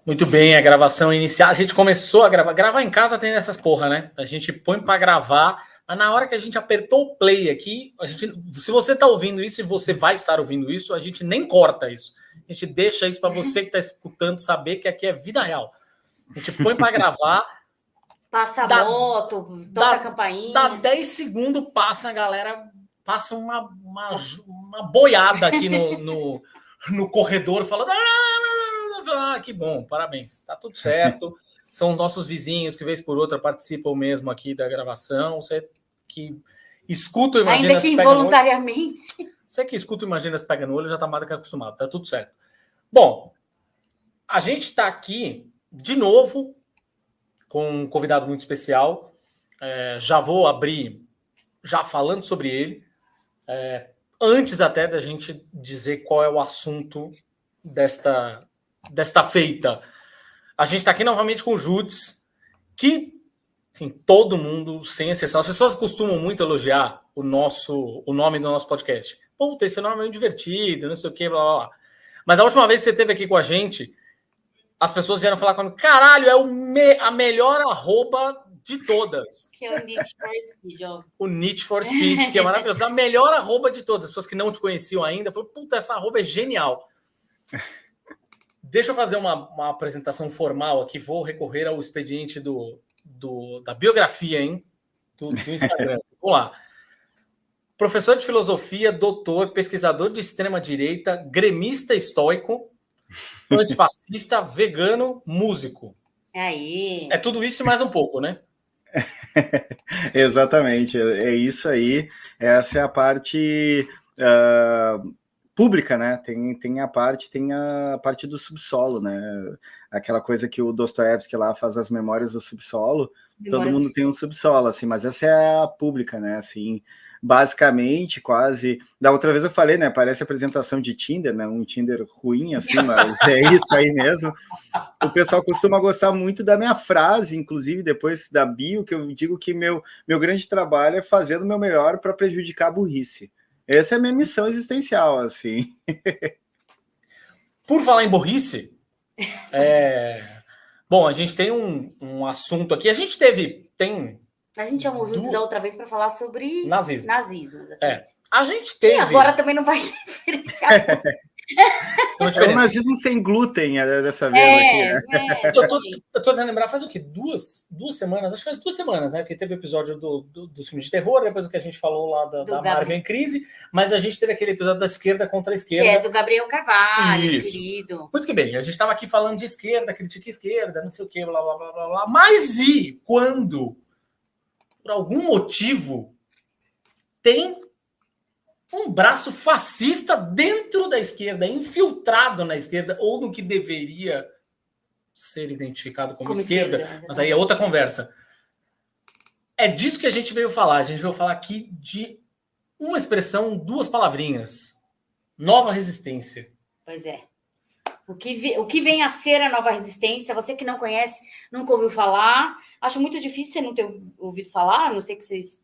Muito bem, a gravação inicial. A gente começou a gravar. Gravar em casa tem essas porra, né? A gente põe para gravar, mas na hora que a gente apertou o play aqui, se você está ouvindo isso e você vai estar ouvindo isso, a gente nem corta isso. A gente deixa isso para você que está escutando saber que aqui é vida real. A gente põe para gravar. Passa a moto, toca a campainha. Dá 10 segundos, passa a galera, passa uma boiada aqui no corredor, falando... Ah, que bom, parabéns, tá tudo certo. São os nossos vizinhos que, vez por outra, participam mesmo aqui da gravação. Você que escuta o Imagina ainda que involuntariamente. Você que escuta o Imagina se pega no olho já tá mais do que acostumado, tá tudo certo. Bom, a gente tá aqui de novo com um convidado muito especial. Já vou abrir já falando sobre ele. Antes até da gente dizer qual é o assunto desta feita. A gente está aqui novamente com o Judes, que, assim, todo mundo, sem exceção, as pessoas costumam muito elogiar o nome do nosso podcast. Puta, esse nome é muito divertido, não sei o que, blá, blá, blá. Mas a última vez que você esteve aqui com a gente, as pessoas vieram falar comigo, caralho, é a melhor arroba de todas. Que é o Need for Speed, ó. O Need for Speed, que é maravilhoso. A melhor arroba de todas. As pessoas que não te conheciam ainda, falaram, puta, essa arroba é genial. Deixa eu fazer uma apresentação formal aqui. Vou recorrer ao expediente da biografia, hein? Do Instagram. Vamos lá. Professor de filosofia, doutor, pesquisador de extrema-direita, gremista estoico, antifascista, vegano, músico. Aí. É tudo isso e mais um pouco, né? Exatamente, é isso aí. Essa é a parte pública, né? Tem a parte do subsolo, né? Aquela coisa que o Dostoiévski lá faz as memórias do subsolo. Todo mundo tem um subsolo, assim, mas essa é a pública, né? Assim, basicamente, quase. Da outra vez eu falei, né? Parece apresentação de Tinder, né? Um Tinder ruim, assim, mas é isso aí mesmo. O pessoal costuma gostar muito da minha frase, inclusive depois da bio, que eu digo que meu grande trabalho é fazer o meu melhor para prejudicar a burrice. Essa é a minha missão existencial, assim. Por falar em burrice, bom, a gente tem um assunto aqui. A gente A gente chamou o Judes da outra vez para falar sobre nazismo. A gente teve. E agora também não vai diferenciar. É um nazismo sem glúten dessa vez aqui, né? Eu tô tentando lembrar, faz o quê? Duas semanas? Acho que faz 2 semanas, né? Porque teve o episódio dos filmes de terror, depois o que a gente falou lá da Marvel em crise, mas a gente teve aquele episódio da esquerda contra a esquerda. Que é do Gabriel Carvalho, isso. Querido. Muito que bem, a gente estava aqui falando de esquerda, critica a esquerda, não sei o quê, blá, blá, blá, blá, blá. Mas e quando, por algum motivo, tem um braço fascista dentro da esquerda, infiltrado na esquerda, ou no que deveria ser identificado como esquerda, mas aí é outra conversa. É disso que a gente veio falar. A gente veio falar aqui de uma expressão, 2 palavrinhas. Nova resistência. Pois é. O que vem a ser a nova resistência? Você que não conhece, nunca ouviu falar. Acho muito difícil você não ter ouvido falar, a não sei que vocês...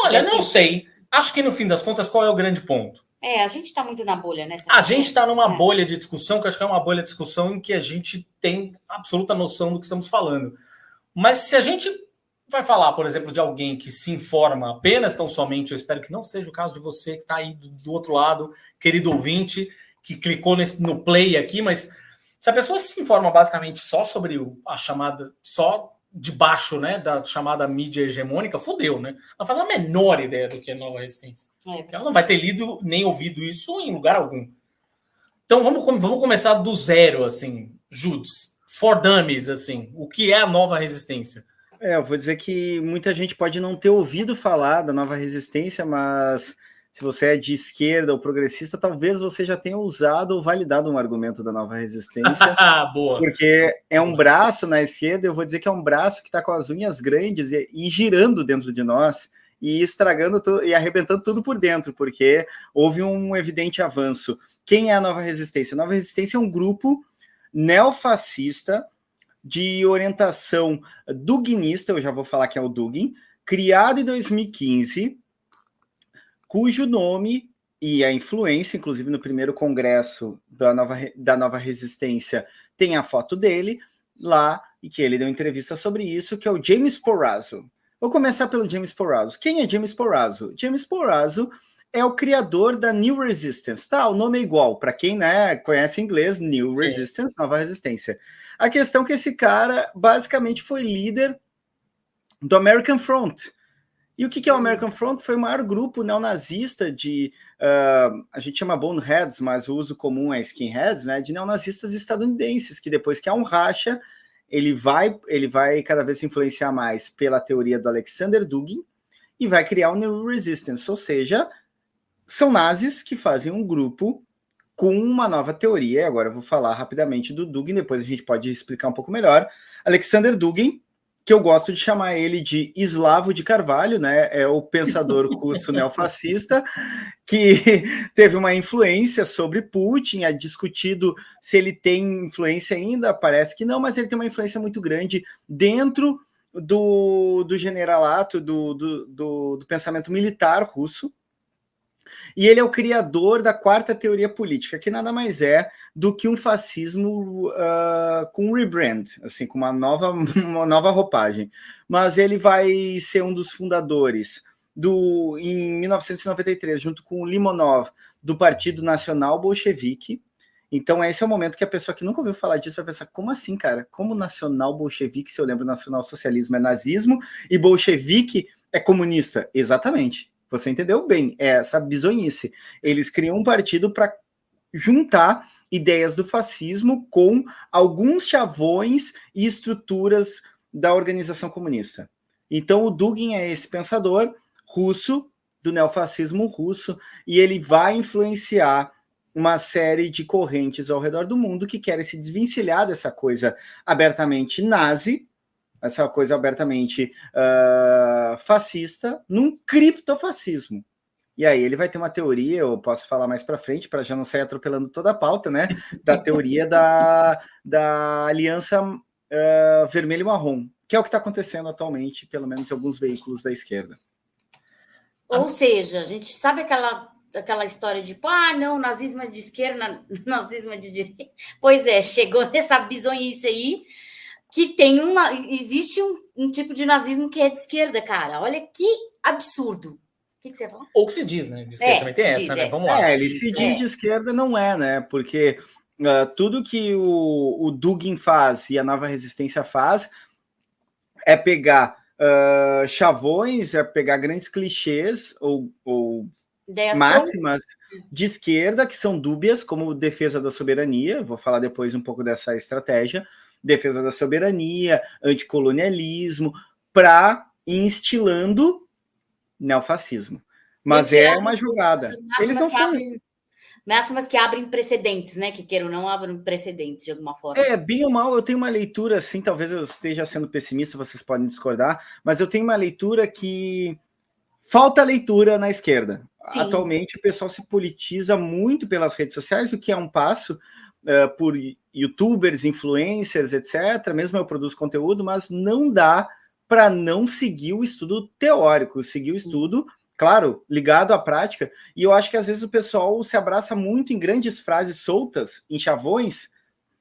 Olha, não sei. Acho que, no fim das contas, qual é o grande ponto? A gente está muito na bolha, né? A gente está numa bolha de discussão, que eu acho que é uma bolha de discussão em que a gente tem absoluta noção do que estamos falando. Mas se a gente vai falar, por exemplo, de alguém que se informa apenas tão somente, eu espero que não seja o caso de você que está aí do outro lado, querido ouvinte, que clicou no play aqui, mas se a pessoa se informa basicamente só sobre a chamada... só debaixo, né, da chamada mídia hegemônica, fodeu, né? Não faz a menor ideia do que é nova resistência. Ela não vai ter lido nem ouvido isso em lugar algum. Então vamos começar do zero, assim, Judes, for dummies, assim, o que é a nova resistência? Eu vou dizer que muita gente pode não ter ouvido falar da nova resistência, mas se você é de esquerda ou progressista, talvez você já tenha usado ou validado um argumento da nova resistência. Boa. Porque é um braço na esquerda, eu vou dizer que é um braço que está com as unhas grandes e girando dentro de nós e estragando e arrebentando tudo por dentro, porque houve um evidente avanço. Quem é a nova resistência? A nova resistência é um grupo neofascista de orientação duguinista, eu já vou falar que é o Dugin, criado em 2015, cujo nome e a influência, inclusive no primeiro congresso da nova resistência, tem a foto dele lá, e que ele deu entrevista sobre isso, que é o James Porrazzo. Vou começar pelo James Porrazzo. Quem é James Porrazzo? James Porrazzo é o criador da New Resistance. Tá, o nome é igual. Para quem, né, conhece inglês, New Resistance, Nova Resistência. A questão é que esse cara basicamente foi líder do American Front. E o que é o American Front? Foi o maior grupo neonazista de... a gente chama boneheads, mas o uso comum é skinheads, né? De neonazistas estadunidenses, que depois que há um racha, ele vai cada vez se influenciar mais pela teoria do Alexander Dugin e vai criar o New Resistance, ou seja, são nazis que fazem um grupo com uma nova teoria. Agora eu vou falar rapidamente do Dugin, depois a gente pode explicar um pouco melhor. Alexander Dugin, que eu gosto de chamar ele de Slavo de Carvalho, né? É o pensador russo neofascista que teve uma influência sobre Putin, é discutido se ele tem influência ainda, parece que não, mas ele tem uma influência muito grande dentro do generalato, do pensamento militar russo. E ele é o criador da quarta teoria política, que nada mais é do que um fascismo com um rebrand, assim, com uma nova roupagem. Mas ele vai ser um dos fundadores em 1993, junto com o Limonov, do Partido Nacional Bolchevique. Então esse é o momento que a pessoa que nunca ouviu falar disso vai pensar, como assim, cara? Como nacional bolchevique, se eu lembro, nacional-socialismo é nazismo e bolchevique é comunista? Exatamente. Você entendeu bem, é essa bizonhice. Eles criam um partido para juntar ideias do fascismo com alguns chavões e estruturas da organização comunista. Então o Dugin é esse pensador russo, do neofascismo russo, e ele vai influenciar uma série de correntes ao redor do mundo que querem se desvencilhar dessa coisa abertamente nazi, essa coisa abertamente fascista, num criptofascismo. E aí ele vai ter uma teoria, eu posso falar mais para frente, para já não sair atropelando toda a pauta, né? Da teoria da aliança vermelho e marrom, que é o que está acontecendo atualmente, pelo menos em alguns veículos da esquerda. Ou seja, a gente sabe aquela história de, não, nazismo é de esquerda, nazismo é de direita. Pois é, chegou nessa bizonhice aí, que existe um tipo de nazismo que é de esquerda, cara. Olha que absurdo. O que você falou? Ou que se diz, né? De esquerda também tem essa, né? Vamos lá. Ele se diz de esquerda, não é, né? Porque tudo que o Dugin faz e a Nova Resistência faz é pegar chavões, é pegar grandes clichês ou máximas de esquerda que são dúbias, como defesa da soberania. Vou falar depois um pouco dessa estratégia. Defesa da soberania, anticolonialismo, para ir instilando neofascismo. Mas é uma jogada. Eles não são... Máximas que abrem precedentes, né? Que queiram não abrem precedentes de alguma forma. Bem ou mal, eu tenho uma leitura assim, talvez eu esteja sendo pessimista, vocês podem discordar, mas eu tenho uma leitura que falta leitura na esquerda. Sim. Atualmente o pessoal se politiza muito pelas redes sociais, o que é um passo por youtubers, influencers, etc. Mesmo eu produzo conteúdo, mas não dá para não seguir o estudo teórico, seguir o estudo, claro, ligado à prática. E eu acho que às vezes o pessoal se abraça muito em grandes frases soltas, em chavões,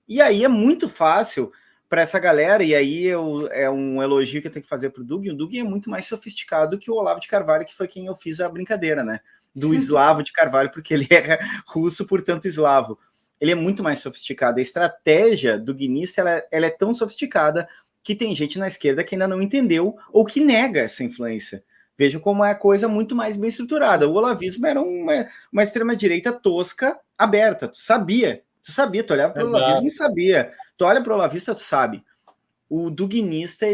e aí é muito fácil para essa galera, e aí é um elogio que eu tenho que fazer para o Dugin. O Dugin é muito mais sofisticado que o Olavo de Carvalho, que foi quem eu fiz a brincadeira, né? Do Slavo de Carvalho, porque ele é russo, portanto eslavo. Ele é muito mais sofisticado. A estratégia duguinista ela é tão sofisticada que tem gente na esquerda que ainda não entendeu ou que nega essa influência. Vejam como é a coisa muito mais bem estruturada. O olavismo era uma extrema-direita tosca, aberta. Tu sabia, tu olhava para o olavismo e sabia. Tu olha para o olavista, tu sabe. O duguinista,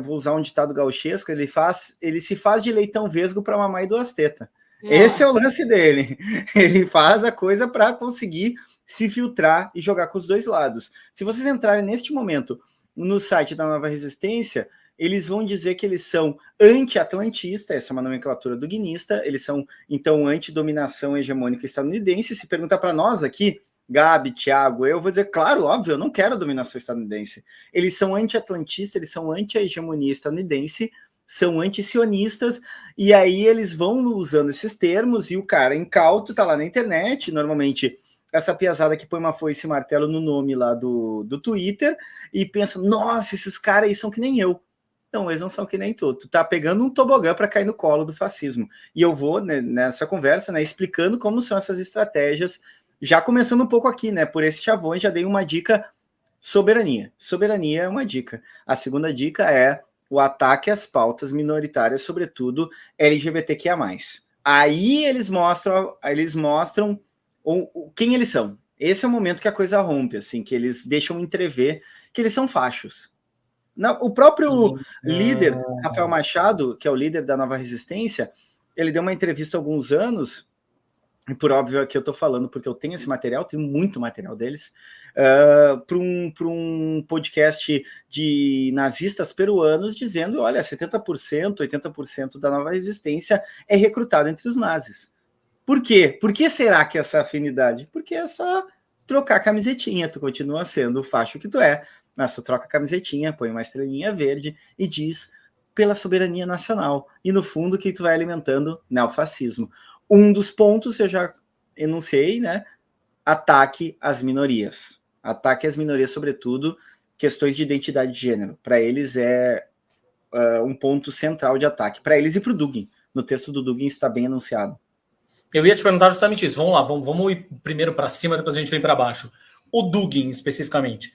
vou usar um ditado gauchesco, ele se faz de leitão vesgo para mamar e duas tetas. Esse é o lance dele. Ele faz a coisa para conseguir se filtrar e jogar com os dois lados. Se vocês entrarem neste momento no site da Nova Resistência, eles vão dizer que eles são anti-atlantistas, essa é uma nomenclatura duguinista, eles são, então, anti-dominação hegemônica estadunidense. Se perguntar para nós aqui, Gabi, Thiago, eu vou dizer, claro, óbvio, eu não quero a dominação estadunidense. Eles são anti-atlantistas, eles são anti-hegemonia estadunidense, são antisionistas, e aí eles vão usando esses termos, e o cara incauto tá lá na internet, normalmente essa piazada que põe uma foice e martelo no nome lá do Twitter, e pensa, nossa, esses caras aí são que nem eu. Não, eles não são que nem tu. Tu tá pegando um tobogã para cair no colo do fascismo. E eu vou, né, nessa conversa, né, explicando como são essas estratégias, já começando um pouco aqui, né, por esses chavões, já dei uma dica, soberania. Soberania é uma dica. A segunda dica é o ataque às pautas minoritárias, sobretudo LGBTQIA+. Aí eles mostram quem eles são. Esse é o momento que a coisa rompe, assim, que eles deixam entrever que eles são fachos. O próprio líder, Rafael Machado, que é o líder da Nova Resistência, ele deu uma entrevista há alguns anos, e por óbvio que eu estou falando, porque eu tenho esse material, tenho muito material deles, para um podcast de nazistas peruanos, dizendo, olha, 70%, 80% da Nova Resistência é recrutado entre os nazis. Por quê? Por que será que essa afinidade? Porque é só trocar a camisetinha, tu continua sendo o facho que tu é, mas tu troca a camisetinha, põe uma estrelinha verde e diz pela soberania nacional. E no fundo que tu vai alimentando neofascismo. Um dos pontos eu já enunciei, né? Ataque às minorias. Ataque às minorias, sobretudo, questões de identidade de gênero. Para eles é um ponto central de ataque. Para eles e para o Dugin. No texto do Dugin está bem anunciado. Eu ia te perguntar justamente isso. Vamos lá, vamos ir primeiro para cima, depois a gente vem para baixo. O Dugin, especificamente.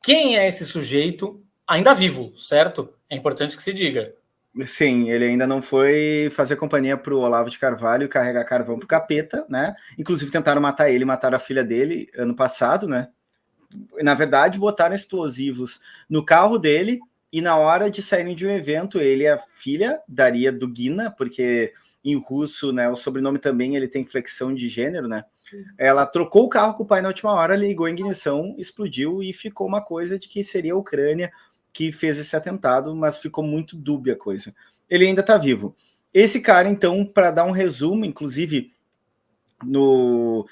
Quem é esse sujeito ainda vivo, certo? É importante que se diga. Sim, ele ainda não foi fazer companhia para o Olavo de Carvalho e carregar carvão para o capeta, né? Inclusive tentaram matar ele, mataram a filha dele ano passado, né? Na verdade, botaram explosivos no carro dele e na hora de saírem de um evento, ele e a filha, Daria Dugina, porque em russo, né, o sobrenome também ele tem flexão de gênero, né? Ela trocou o carro com o pai na última hora, ligou a ignição, explodiu e ficou uma coisa de que seria a Ucrânia que fez esse atentado, mas ficou muito dúbia a coisa. Ele ainda está vivo. Esse cara, então, para dar um resumo, inclusive no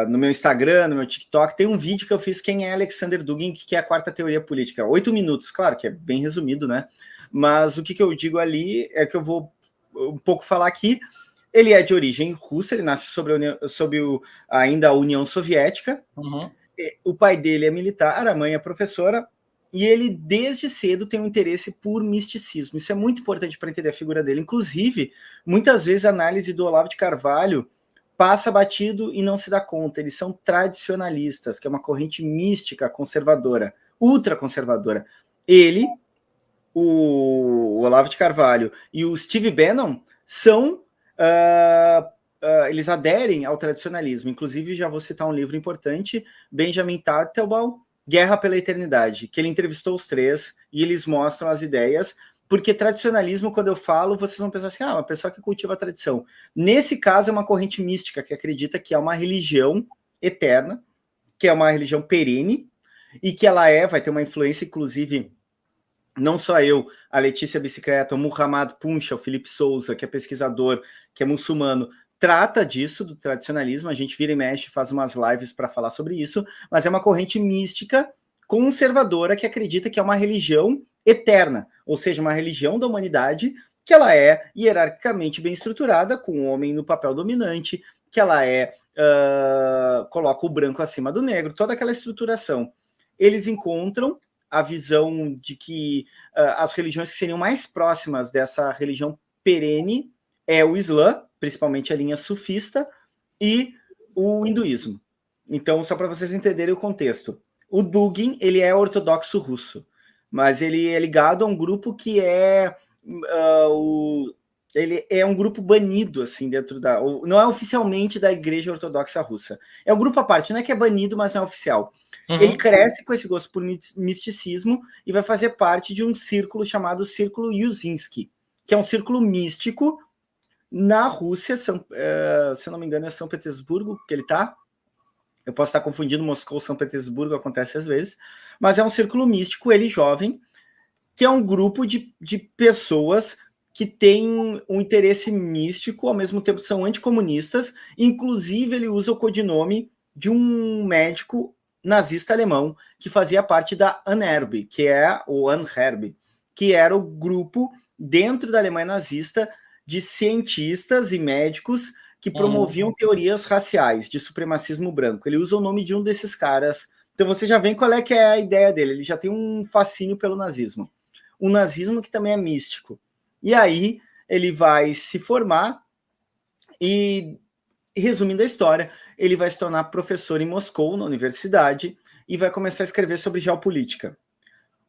meu Instagram, no meu TikTok, tem um vídeo que eu fiz quem é Alexander Dugin, que é a quarta teoria política. 8 minutos, claro que é bem resumido, né? Mas o que eu digo ali é que eu vou um pouco falar aqui. Ele é de origem russa, ele nasce sob ainda a União Soviética. Uhum. O pai dele é militar, a mãe é professora, e ele desde cedo tem um interesse por misticismo. Isso é muito importante para entender a figura dele. Inclusive, muitas vezes a análise do Olavo de Carvalho passa batido e não se dá conta. Eles são tradicionalistas, que é uma corrente mística conservadora, ultraconservadora. Ele, o Olavo de Carvalho e o Steve Bannon são... eles aderem ao tradicionalismo. Inclusive, já vou citar um livro importante, Benjamin Tartelbaum, Guerra pela Eternidade, que ele entrevistou os três e eles mostram as ideias, porque tradicionalismo, quando eu falo, vocês vão pensar assim, uma pessoa que cultiva a tradição. Nesse caso, é uma corrente mística que acredita que é uma religião eterna, que é uma religião perene, e que ela vai ter uma influência, inclusive... Não só eu, a Letícia Bicicleta, o Muhammad Puncha, o Felipe Souza, que é pesquisador, que é muçulmano, trata disso, do tradicionalismo. A gente vira e mexe, faz umas lives para falar sobre isso, mas é uma corrente mística conservadora que acredita que é uma religião eterna, ou seja, uma religião da humanidade, que ela é hierarquicamente bem estruturada, com o homem no papel dominante, que ela coloca o branco acima do negro, toda aquela estruturação. Eles encontram a visão de que as religiões que seriam mais próximas dessa religião perene é o Islã, principalmente a linha sufista, e o hinduísmo. Então, só para vocês entenderem o contexto. O Dugin, ele é ortodoxo russo, mas ele é ligado a um grupo que ele é um grupo banido, assim, dentro não é oficialmente da Igreja Ortodoxa Russa. É um grupo à parte, não é que é banido, mas não é oficial. Uhum. Ele cresce com esse gosto por misticismo e vai fazer parte de um círculo chamado Círculo Yusinski, que é um círculo místico na Rússia, se eu não me engano é São Petersburgo que ele está. Eu posso estar confundindo Moscou, São Petersburgo, acontece às vezes, mas é um círculo místico, ele jovem, que é um grupo de pessoas que têm um interesse místico, ao mesmo tempo são anticomunistas, inclusive ele usa o codinome de um médico nazista alemão que fazia parte da Anherb, que é o Anherb, que era o grupo dentro da Alemanha nazista de cientistas e médicos que promoviam teorias raciais, de supremacismo branco. Ele usa o nome de um desses caras. Então você já vê qual é que é a ideia dele. Ele já tem um fascínio pelo nazismo. Um nazismo que também é místico. E aí ele vai se formar e, resumindo a história, ele vai se tornar professor em Moscou, na universidade, e vai começar a escrever sobre geopolítica.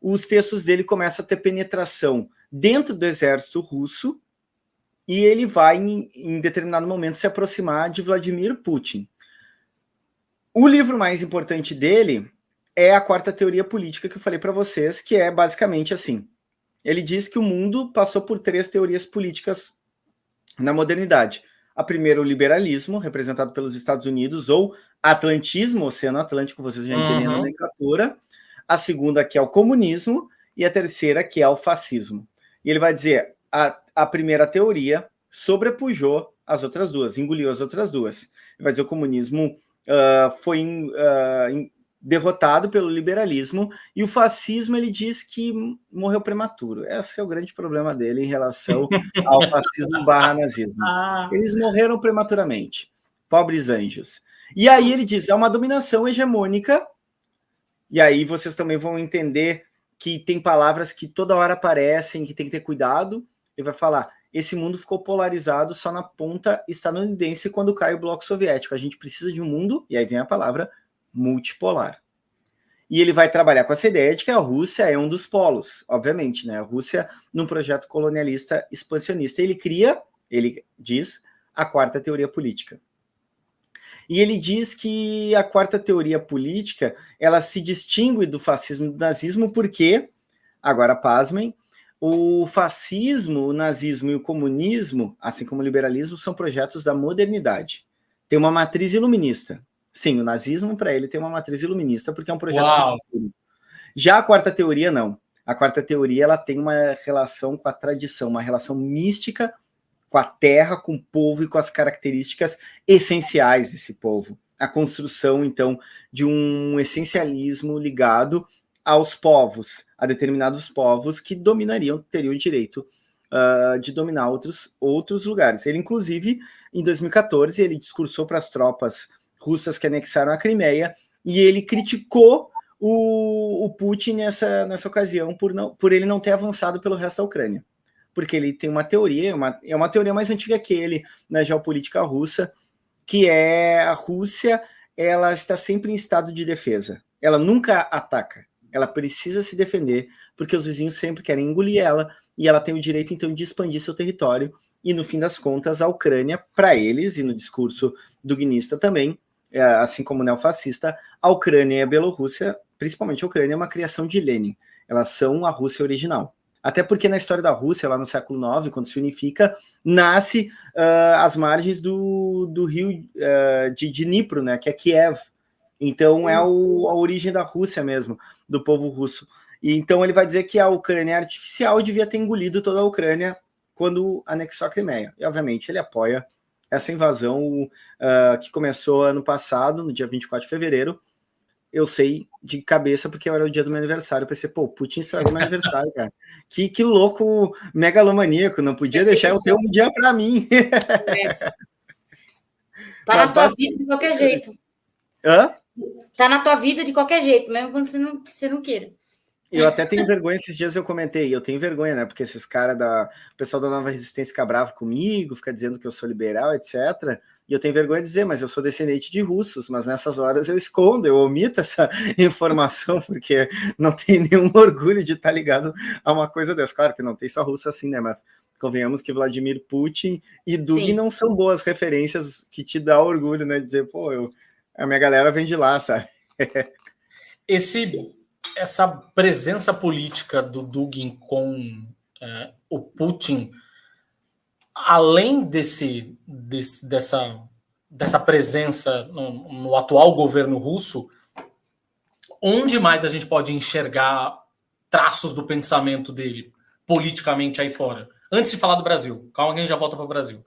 Os textos dele começam a ter penetração dentro do exército russo, e ele vai, em determinado momento, se aproximar de Vladimir Putin. O livro mais importante dele é a Quarta Teoria Política, que eu falei para vocês, que é basicamente assim. Ele diz que o mundo passou por 3 teorias políticas na modernidade. A primeira, o liberalismo, representado pelos Estados Unidos, ou atlantismo, Oceano Atlântico, vocês já entendem a nomenclatura. A segunda, que é o comunismo, e a terceira, que é o fascismo. E ele vai dizer, a primeira teoria sobrepujou as outras duas, engoliu as outras duas. Ele vai dizer, o comunismo foi derrotado pelo liberalismo, e o fascismo, ele diz que morreu prematuro. Esse é o grande problema dele em relação ao fascismo / nazismo. Eles morreram prematuramente. Pobres anjos. E aí ele diz, é uma dominação hegemônica, e aí vocês também vão entender que tem palavras que toda hora aparecem, que tem que ter cuidado. Ele vai falar, esse mundo ficou polarizado só na ponta estadunidense quando cai o bloco soviético. A gente precisa de um mundo, e aí vem a palavra, multipolar. E ele vai trabalhar com essa ideia de que a Rússia é um dos polos, obviamente, né? A Rússia, num projeto colonialista expansionista, ele diz, a Quarta Teoria Política. E ele diz que a Quarta Teoria Política, ela se distingue do fascismo e do nazismo porque, agora pasmem, o fascismo, o nazismo e o comunismo, assim como o liberalismo, são projetos da modernidade. Tem uma matriz iluminista. Sim, o nazismo, para ele, tem uma matriz iluminista, porque é um projeto do futuro. Já a Quarta Teoria, não. A Quarta Teoria, ela tem uma relação com a tradição, uma relação mística com a terra, com o povo e com as características essenciais desse povo. A construção, então, de um essencialismo ligado aos povos, a determinados povos que teriam o direito de dominar outros lugares. Ele, inclusive, em 2014, ele discursou para as tropas russas que anexaram a Crimeia, e ele criticou o Putin nessa ocasião por ele não ter avançado pelo resto da Ucrânia. Porque ele tem uma teoria, é uma teoria mais antiga que ele, na geopolítica russa, que é a Rússia, ela está sempre em estado de defesa. Ela nunca ataca. Ela precisa se defender, porque os vizinhos sempre querem engolir ela, e ela tem o direito, então, de expandir seu território. E, no fim das contas, a Ucrânia, para eles, e no discurso duguinista também, assim como o neofascista, a Ucrânia e a Bielorrússia, principalmente a Ucrânia, é uma criação de Lenin. Elas são a Rússia original. Até porque na história da Rússia, lá no século IX, quando se unifica, nasce às margens do rio de Dnipro, né, que é Kiev. Então é a origem da Rússia mesmo, do povo russo. E então ele vai dizer que a Ucrânia artificial devia ter engolido toda a Ucrânia quando anexou a Crimeia. E obviamente ele apoia essa invasão que começou ano passado, no dia 24 de fevereiro. Eu sei de cabeça porque era o dia do meu aniversário. Eu pensei, pô, Putin estragou meu aniversário, cara. Que louco megalomaníaco, não podia deixar eu ter um dia para mim. Tá na tua vida de qualquer jeito. Hã? Tá na tua vida de qualquer jeito, mesmo quando você não queira. Eu até tenho vergonha, esses dias eu comentei, eu tenho vergonha, né? Porque esses caras o pessoal da Nova Resistência fica bravo comigo, fica dizendo que eu sou liberal, etc. E eu tenho vergonha de dizer, mas eu sou descendente de russos, mas nessas horas eu escondo, eu omito essa informação, porque não tenho nenhum orgulho de estar ligado a uma coisa dessa. Claro que não tem só russo assim, né? Mas convenhamos que Vladimir Putin e Dugin não são boas referências que te dá orgulho, né? Dizer, pô, a minha galera vem de lá, sabe? Essa presença política do Dugin com o Putin, além dessa presença no atual governo russo, onde mais a gente pode enxergar traços do pensamento dele politicamente aí fora? Antes de falar do Brasil, calma que a gente já volta para o Brasil.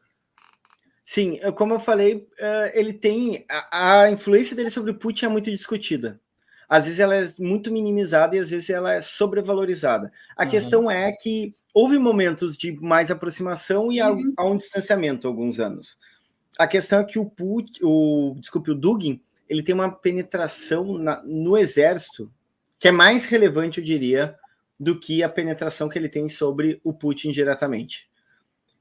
Sim, como eu falei, ele tem a influência dele sobre o Putin é muito discutida. Às vezes ela é muito minimizada e às vezes ela é sobrevalorizada. A questão é que houve momentos de mais aproximação e há um distanciamento há alguns anos. A questão é que o Dugin, ele tem uma penetração no exército que é mais relevante, eu diria, do que a penetração que ele tem sobre o Putin diretamente.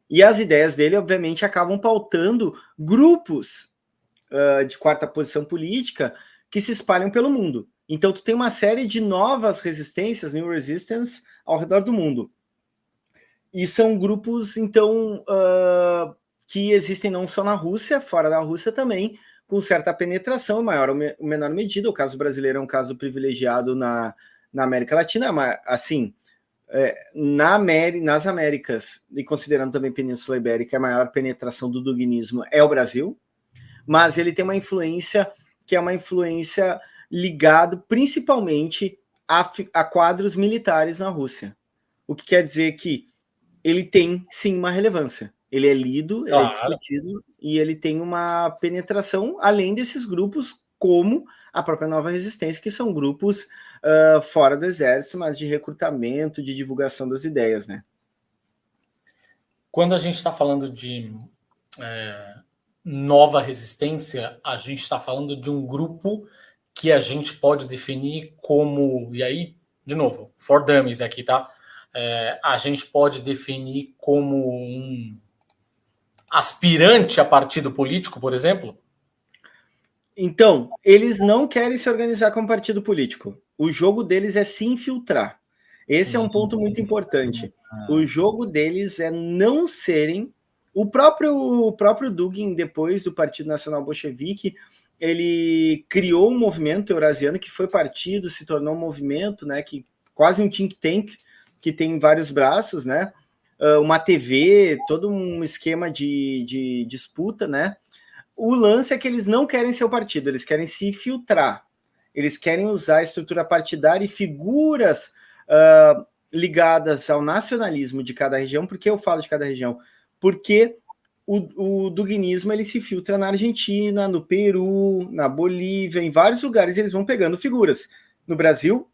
E as ideias dele, obviamente, acabam pautando grupos de quarta posição política que se espalham pelo mundo. Então, tu tem uma série de novas resistências, new resistance, ao redor do mundo. E são grupos, então, que existem não só na Rússia, fora da Rússia também, com certa penetração, em maior ou menor medida. O caso brasileiro é um caso privilegiado na América Latina, mas, assim, nas Américas, e considerando também a Península Ibérica, a maior penetração do duguinismo é o Brasil, mas ele tem uma influência que é uma influência ligada principalmente a quadros militares na Rússia. O que quer dizer que ele tem, sim, uma relevância. Ele é lido, ele é discutido, e ele tem uma penetração além desses grupos, como a própria Nova Resistência, que são grupos fora do exército, mas de recrutamento, de divulgação das ideias, né? Quando a gente está falando de Nova Resistência, a gente está falando de um grupo que a gente pode definir como, e aí, de novo, for dummies aqui, tá? A gente pode definir como um aspirante a partido político, por exemplo? Então, eles não querem se organizar como partido político. O jogo deles é se infiltrar. Esse é um ponto muito importante. O jogo deles é não serem... O próprio Dugin, depois do Partido Nacional Bolchevique, ele criou um movimento eurasiano que foi partido, se tornou um movimento, né, que quase um think tank, que tem vários braços, né? Uma TV, todo um esquema de disputa, né? O lance é que eles não querem ser o partido, eles querem se filtrar. Eles querem usar a estrutura partidária e figuras ligadas ao nacionalismo de cada região. Por que eu falo de cada região? Porque o duguinismo ele se filtra na Argentina, no Peru, na Bolívia, em vários lugares eles vão pegando figuras. No Brasil,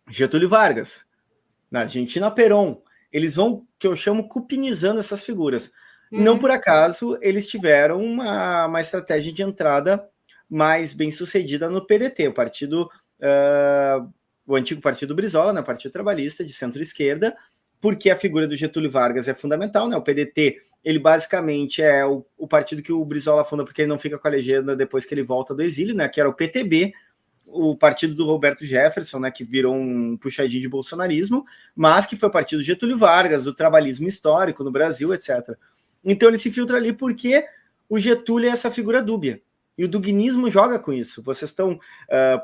Getúlio Vargas. Na Argentina, Perón. Eles vão, que eu chamo, cupinizando essas figuras. Não por acaso eles tiveram uma estratégia de entrada mais bem sucedida no PDT, o antigo Partido Brizola, né, Partido Trabalhista de centro-esquerda, porque a figura do Getúlio Vargas é fundamental, né? O PDT, ele basicamente é o partido que o Brizola funda porque ele não fica com a legenda depois que ele volta do exílio, né? Que era o PTB, o partido do Roberto Jefferson, né? Que virou um puxadinho de bolsonarismo, mas que foi o partido do Getúlio Vargas, do trabalhismo histórico no Brasil, etc. Então ele se filtra ali porque o Getúlio é essa figura dúbia. E o duguinismo joga com isso. Vocês estão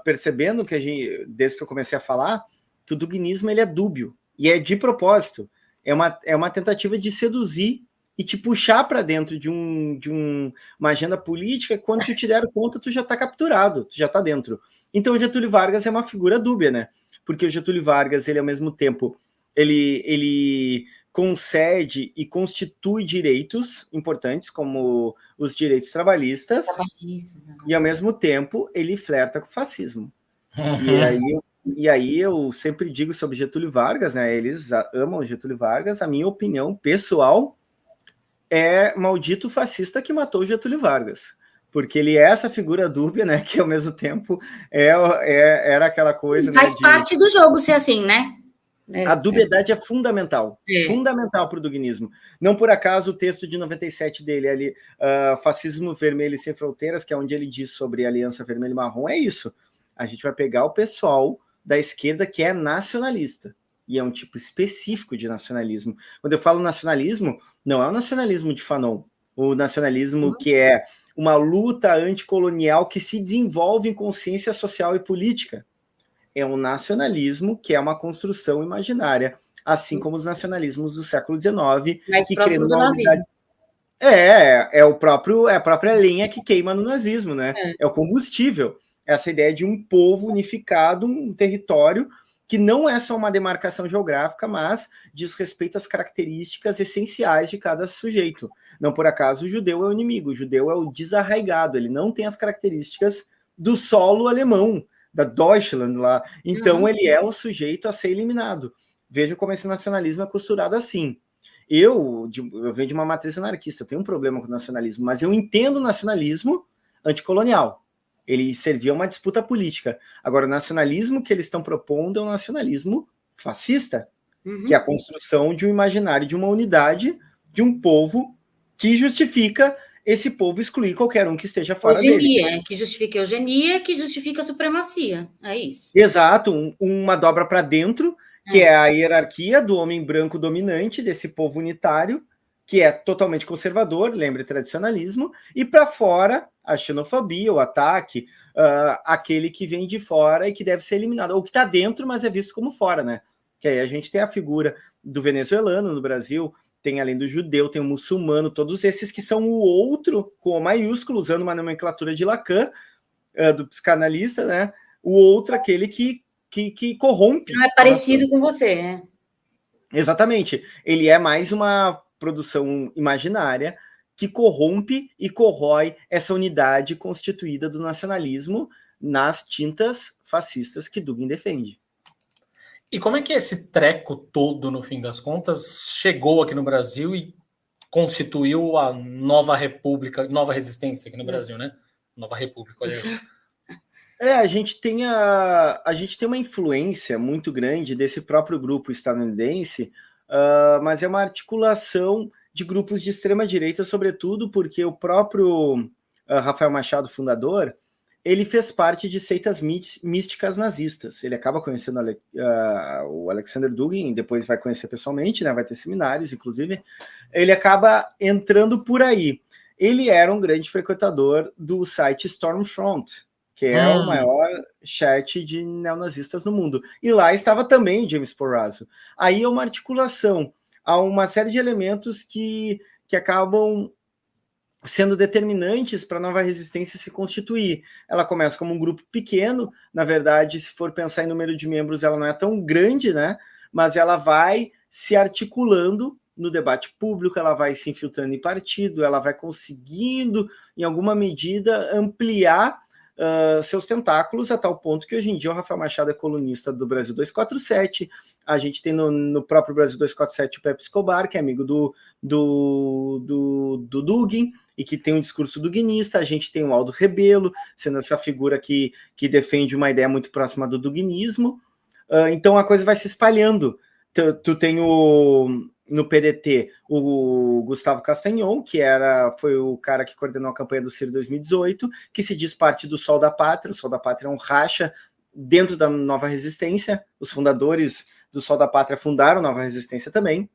percebendo que desde que eu comecei a falar, que o duguinismo ele é dúbio. E é de propósito. É uma tentativa de seduzir e te puxar para dentro de uma agenda política. Quando tu te der conta, tu já está capturado, tu já está dentro. Então o Getúlio Vargas é uma figura dúbia, né? Porque o Getúlio Vargas, ele ao mesmo tempo, ele concede e constitui direitos importantes, como os direitos trabalhistas, e ao mesmo tempo ele flerta com o fascismo. E aí eu sempre digo sobre Getúlio Vargas, né? Eles amam Getúlio Vargas. A minha opinião pessoal é maldito fascista que matou Getúlio Vargas, porque ele é essa figura dúbia, né? Que ao mesmo tempo era aquela coisa. Faz parte do jogo ser assim, né? A dubiedade é fundamental, fundamental para o duguinismo. Não por acaso o texto de 97 dele, ali, Fascismo Vermelho e Sem Fronteiras, que é onde ele diz sobre a Aliança Vermelho e Marrom, é isso. A gente vai pegar o pessoal da esquerda que é nacionalista, e é um tipo específico de nacionalismo. Quando eu falo nacionalismo, não é o nacionalismo de Fanon, o nacionalismo que é uma luta anticolonial que se desenvolve em consciência social e política. É um nacionalismo que é uma construção imaginária, assim como os nacionalismos do século XIX. Mais próximo do nazismo. É a própria lenha que queima no nazismo, né? É o combustível. Essa ideia de um povo unificado, um território que não é só uma demarcação geográfica, mas diz respeito às características essenciais de cada sujeito. Não por acaso o judeu é o inimigo, o judeu é o desarraigado, ele não tem as características do solo alemão, da Deutschland lá. Então ele é o sujeito a ser eliminado. veja como esse nacionalismo é costurado assim. Eu venho de uma matriz anarquista, eu tenho um problema com o nacionalismo, mas eu entendo o nacionalismo anticolonial. Ele servia a uma disputa política. Agora, o nacionalismo que eles estão propondo é um nacionalismo fascista, que é a construção de um imaginário de uma unidade de um povo que justifica esse povo excluir qualquer um que esteja fora dele. Que justifica a eugenia, que justifica a supremacia. É isso. Exato, uma dobra para dentro, que é a hierarquia do homem branco dominante, desse povo unitário, que é totalmente conservador, lembre tradicionalismo, e para fora a xenofobia, o ataque, aquele que vem de fora e que deve ser eliminado, ou que está dentro, mas é visto como fora, né? Que aí a gente tem a figura do venezuelano no Brasil, tem além do judeu, tem o muçulmano, todos esses que são o outro, com o maiúsculo, usando uma nomenclatura de Lacan, do psicanalista, né? O outro, aquele que corrompe. Não é parecido com você, né? Exatamente. Ele é mais uma produção imaginária que corrompe e corrói essa unidade constituída do nacionalismo nas tintas fascistas que Dugin defende. E como é que esse treco todo, no fim das contas, chegou aqui no Brasil e constituiu a nova república, nova resistência aqui no Brasil, né? Nova república, olha aí. A gente tem uma influência muito grande desse próprio grupo estadunidense, mas é uma articulação de grupos de extrema-direita, sobretudo porque o próprio Rafael Machado, fundador, ele fez parte de seitas místicas nazistas. Ele acaba conhecendo o Alexander Dugin, depois vai conhecer pessoalmente, né? Vai ter seminários, inclusive. Ele acaba entrando por aí. Ele era um grande frequentador do site Stormfront, que é o maior chat de neonazistas no mundo. E lá estava também James Porrazzo. Aí é uma articulação, há uma série de elementos que acabam sendo determinantes para a nova resistência se constituir. Ela começa como um grupo pequeno, na verdade, se for pensar em número de membros, ela não é tão grande, né? Mas ela vai se articulando no debate público, ela vai se infiltrando em partido, ela vai conseguindo, em alguma medida, ampliar seus tentáculos a tal ponto que hoje em dia o Rafael Machado é colunista do Brasil 247, a gente tem no próprio Brasil 247 o Pepe Escobar, que é amigo do Dugin, e que tem um discurso duguinista, a gente tem o Aldo Rebelo, sendo essa figura que defende uma ideia muito próxima do duguinismo, então a coisa vai se espalhando. Tu tem no PDT, o Gustavo Castañón, que foi o cara que coordenou a campanha do Ciro 2018, que se diz parte do Sol da Pátria. O Sol da Pátria é um racha dentro da Nova Resistência. Os fundadores do Sol da Pátria fundaram a Nova Resistência também.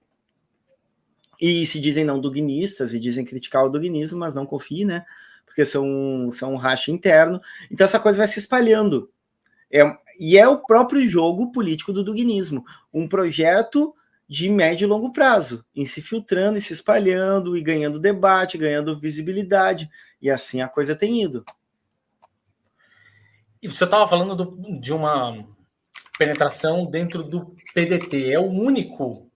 E se dizem não duguinistas, e dizem criticar o duguinismo, mas não confie, né? Porque são um racha interno. Então essa coisa vai se espalhando. E é o próprio jogo político do duguinismo. Um projeto de médio e longo prazo, em se filtrando e se espalhando, e ganhando debate, ganhando visibilidade, e assim a coisa tem ido. E você estava falando de uma penetração dentro do PDT, é o único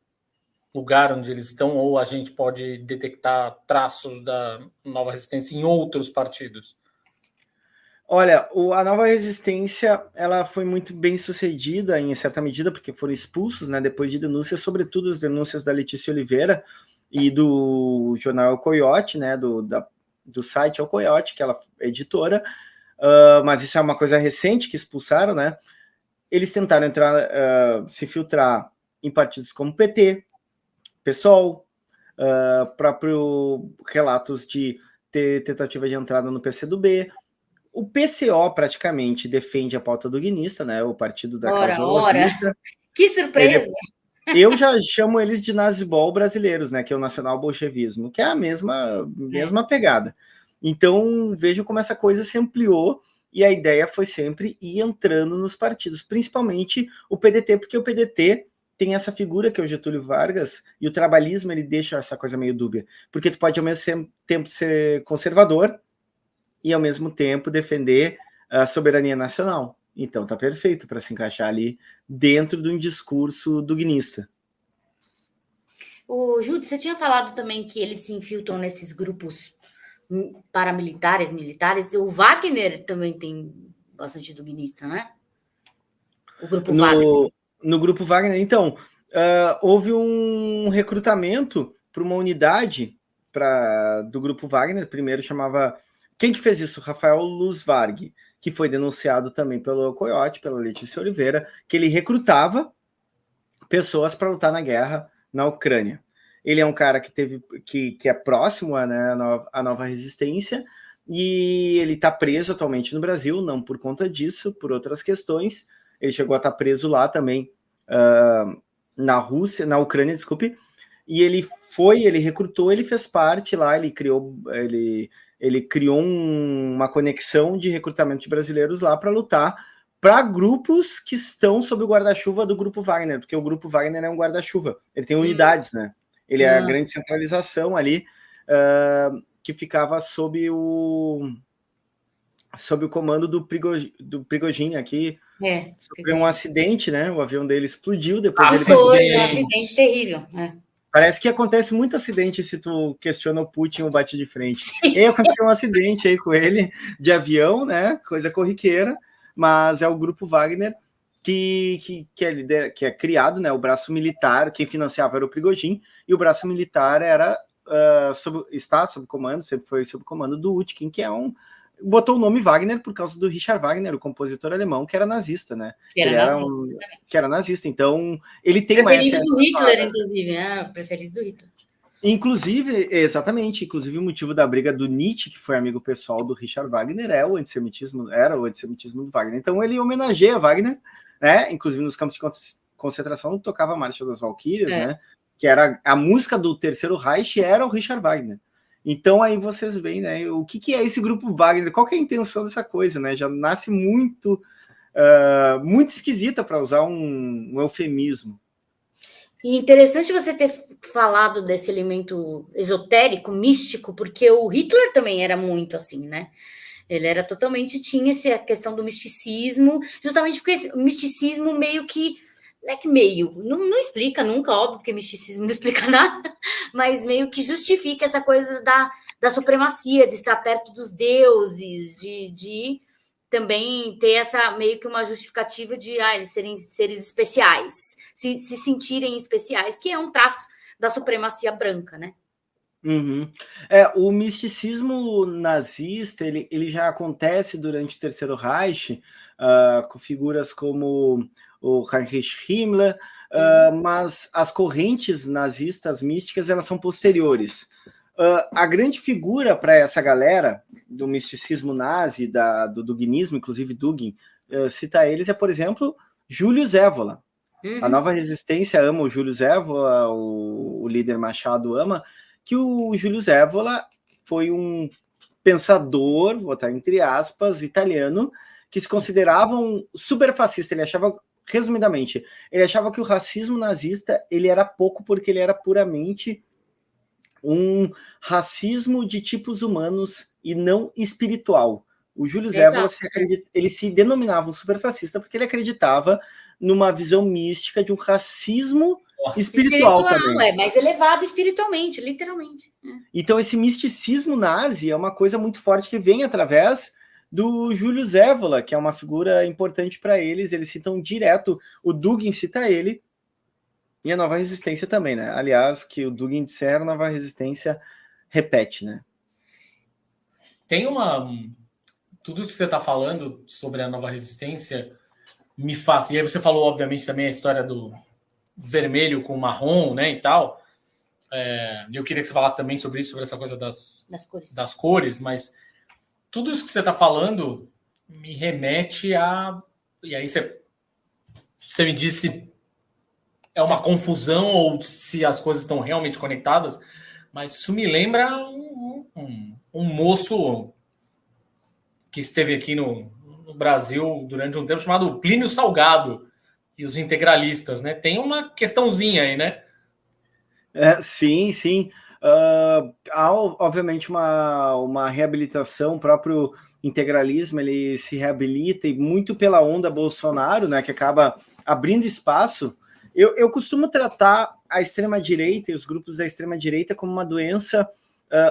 lugar onde eles estão, ou a gente pode detectar traços da nova resistência em outros partidos? Olha, a Nova Resistência, ela foi muito bem sucedida em certa medida, porque foram expulsos, né, depois de denúncias, sobretudo as denúncias da Letícia Oliveira e do jornal El Coyote, né, do site El Coyote, que ela é editora, mas isso é uma coisa recente que expulsaram, né? Eles tentaram se filtrar em partidos como PT, PSOL, próprio relatos de tentativa de entrada no PCdoB. O PCO praticamente defende a pauta duguinista, né? O partido da causa lojista. Que surpresa! Eu já chamo eles de nazibol brasileiros, né? Que é o nacional bolchevismo, que é a mesma pegada. Então, vejam como essa coisa se ampliou e a ideia foi sempre ir entrando nos partidos, principalmente o PDT, porque o PDT tem essa figura que é o Getúlio Vargas, e o trabalhismo ele deixa essa coisa meio dúbia, porque tu pode ao mesmo tempo ser conservador e ao mesmo tempo defender a soberania nacional. Então tá perfeito para se encaixar ali dentro de um discurso duguinista. O Júlio, você tinha falado também que eles se infiltram nesses grupos paramilitares, militares. O Wagner também tem bastante duguinista, né? O grupo Wagner. No grupo Wagner, então, houve um recrutamento para uma unidade do Grupo Wagner. Primeiro chamava... Quem que fez isso? Rafael Luz Varg, que foi denunciado também pelo Coyote, pela Letícia Oliveira, que ele recrutava pessoas para lutar na guerra na Ucrânia. Ele é um cara que é próximo à Nova Resistência, e ele está preso atualmente no Brasil, não por conta disso, por outras questões. Ele chegou a estar preso lá também, na Ucrânia, desculpe, e ele recrutou, ele fez parte lá, ele criou uma conexão de recrutamento de brasileiros lá para lutar para grupos que estão sob o guarda-chuva do Grupo Wagner, porque o Grupo Wagner é um guarda-chuva, ele tem unidades, né? Ele é a grande centralização ali, que ficava sob o comando do Prigozhin aqui. Sofreu um acidente, né? O avião dele explodiu depois. Foi um acidente terrível. Parece que acontece muito acidente se tu questiona o Putin ou bate de frente. E aconteceu um acidente aí com ele de avião, né? Coisa corriqueira, mas é o Grupo Wagner que é criado, né? O braço militar, quem financiava era o Prigozhin, e o braço militar está sob comando, sempre foi sob comando do Utkin, que botou o nome Wagner por causa do Richard Wagner, o compositor alemão, que era nazista, né? Que era nazista. Então, ele tem preferido do Hitler, inclusive, né? Preferido do Hitler. Inclusive, exatamente, inclusive o motivo da briga do Nietzsche, que foi amigo pessoal do Richard Wagner, era o antissemitismo do Wagner. Então, ele homenageia Wagner, né? Inclusive nos campos de concentração tocava a Marcha das Valquírias, né? Que era a música do Terceiro Reich, era o Richard Wagner. Então aí vocês veem, né, o que é esse Grupo Wagner, qual que é a intenção dessa coisa, né? Já nasce muito esquisita, para usar um eufemismo. E interessante você ter falado desse elemento esotérico, místico, porque o Hitler também era muito assim, né? Ele era tinha essa questão do misticismo, justamente porque o misticismo meio que não explica nunca, óbvio, porque misticismo não explica nada, mas meio que justifica essa coisa da supremacia, de estar perto dos deuses, de também ter essa meio que uma justificativa de eles serem seres especiais, se sentirem especiais, que é um traço da supremacia branca, né? Uhum. O misticismo nazista, ele já acontece durante o Terceiro Reich, com figuras como o Heinrich Himmler, mas as correntes nazistas místicas, elas são posteriores. A grande figura para essa galera do misticismo nazi, do duginismo, inclusive Dugin cita eles, por exemplo, Julius Evola. A Nova Resistência ama o Julius Evola, o líder Machado ama, que o Julius Evola foi um pensador, vou botar entre aspas, italiano, que se considerava um superfascista. Ele achava, resumidamente, que o racismo nazista ele era pouco porque ele era puramente um racismo de tipos humanos e não espiritual. O Julius Evola ele se denominava um superfascista porque ele acreditava numa visão mística de um racismo espiritual também. Mais elevado espiritualmente, literalmente. Então, esse misticismo nazi é uma coisa muito forte que vem através do Julius Evola, que é uma figura importante para eles. Eles citam direto, o Dugin cita ele, e a Nova Resistência também, né? Aliás, o que o Dugin disser, a Nova Resistência repete, né? Tem tudo isso que você está falando sobre a Nova Resistência me faz... E aí você falou, obviamente, também a história do vermelho com marrom, né, e tal. Eu queria que você falasse também sobre isso, sobre essa coisa das cores, mas tudo isso que você está falando me remete a... E aí você me disse é uma confusão ou se as coisas estão realmente conectadas, mas isso me lembra um moço que esteve aqui no Brasil durante um tempo chamado Plínio Salgado e os integralistas, né? Tem uma questãozinha aí, né? Sim. Há, obviamente, uma reabilitação. O próprio integralismo, ele se reabilita, e muito pela onda Bolsonaro, né, que acaba abrindo espaço. Eu costumo tratar a extrema-direita e os grupos da extrema-direita como uma doença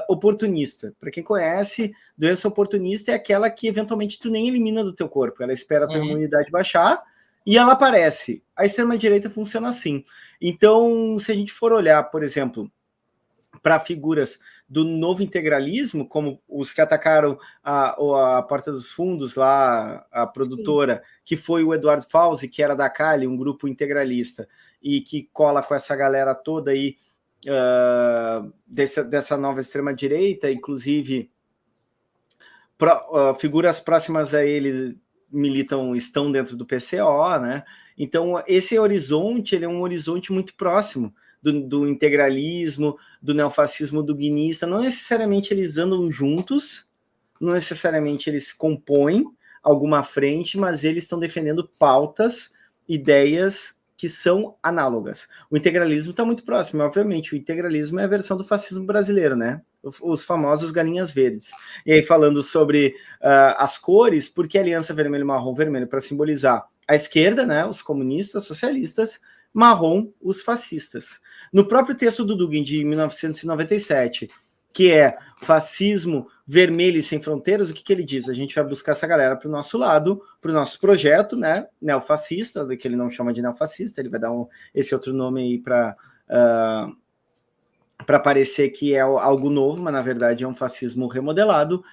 oportunista. Para quem conhece, doença oportunista é aquela que eventualmente tu nem elimina do teu corpo. Ela espera a tua imunidade baixar e ela aparece. A extrema-direita funciona assim. Então, se a gente for olhar, por exemplo, para figuras do novo integralismo, como os que atacaram a Porta dos Fundos, lá, a produtora, que foi o Eduardo Fauzi, que era da Cali, um grupo integralista, e que cola com essa galera toda aí, dessa nova extrema-direita, inclusive figuras próximas a ele estão dentro do PCO, né? Então, esse horizonte, ele é um horizonte muito próximo do integralismo, do neofascismo duguinista. Não necessariamente eles andam juntos, não necessariamente eles compõem alguma frente, mas eles estão defendendo pautas, ideias que são análogas. O integralismo está muito próximo, obviamente. O integralismo é a versão do fascismo brasileiro, né? Os famosos galinhas verdes. E aí, falando sobre as cores, por que aliança vermelho, marrom, vermelho? Para simbolizar a esquerda, né? Os comunistas, socialistas, marrom, os fascistas. No próprio texto do Dugin, de 1997, que é Fascismo Vermelho e Sem Fronteiras, o que ele diz? A gente vai buscar essa galera para o nosso lado, para o nosso projeto, né? Neofascista, que ele não chama de neofascista, ele vai dar esse outro nome aí para parecer que é algo novo, mas na verdade é um fascismo remodelado,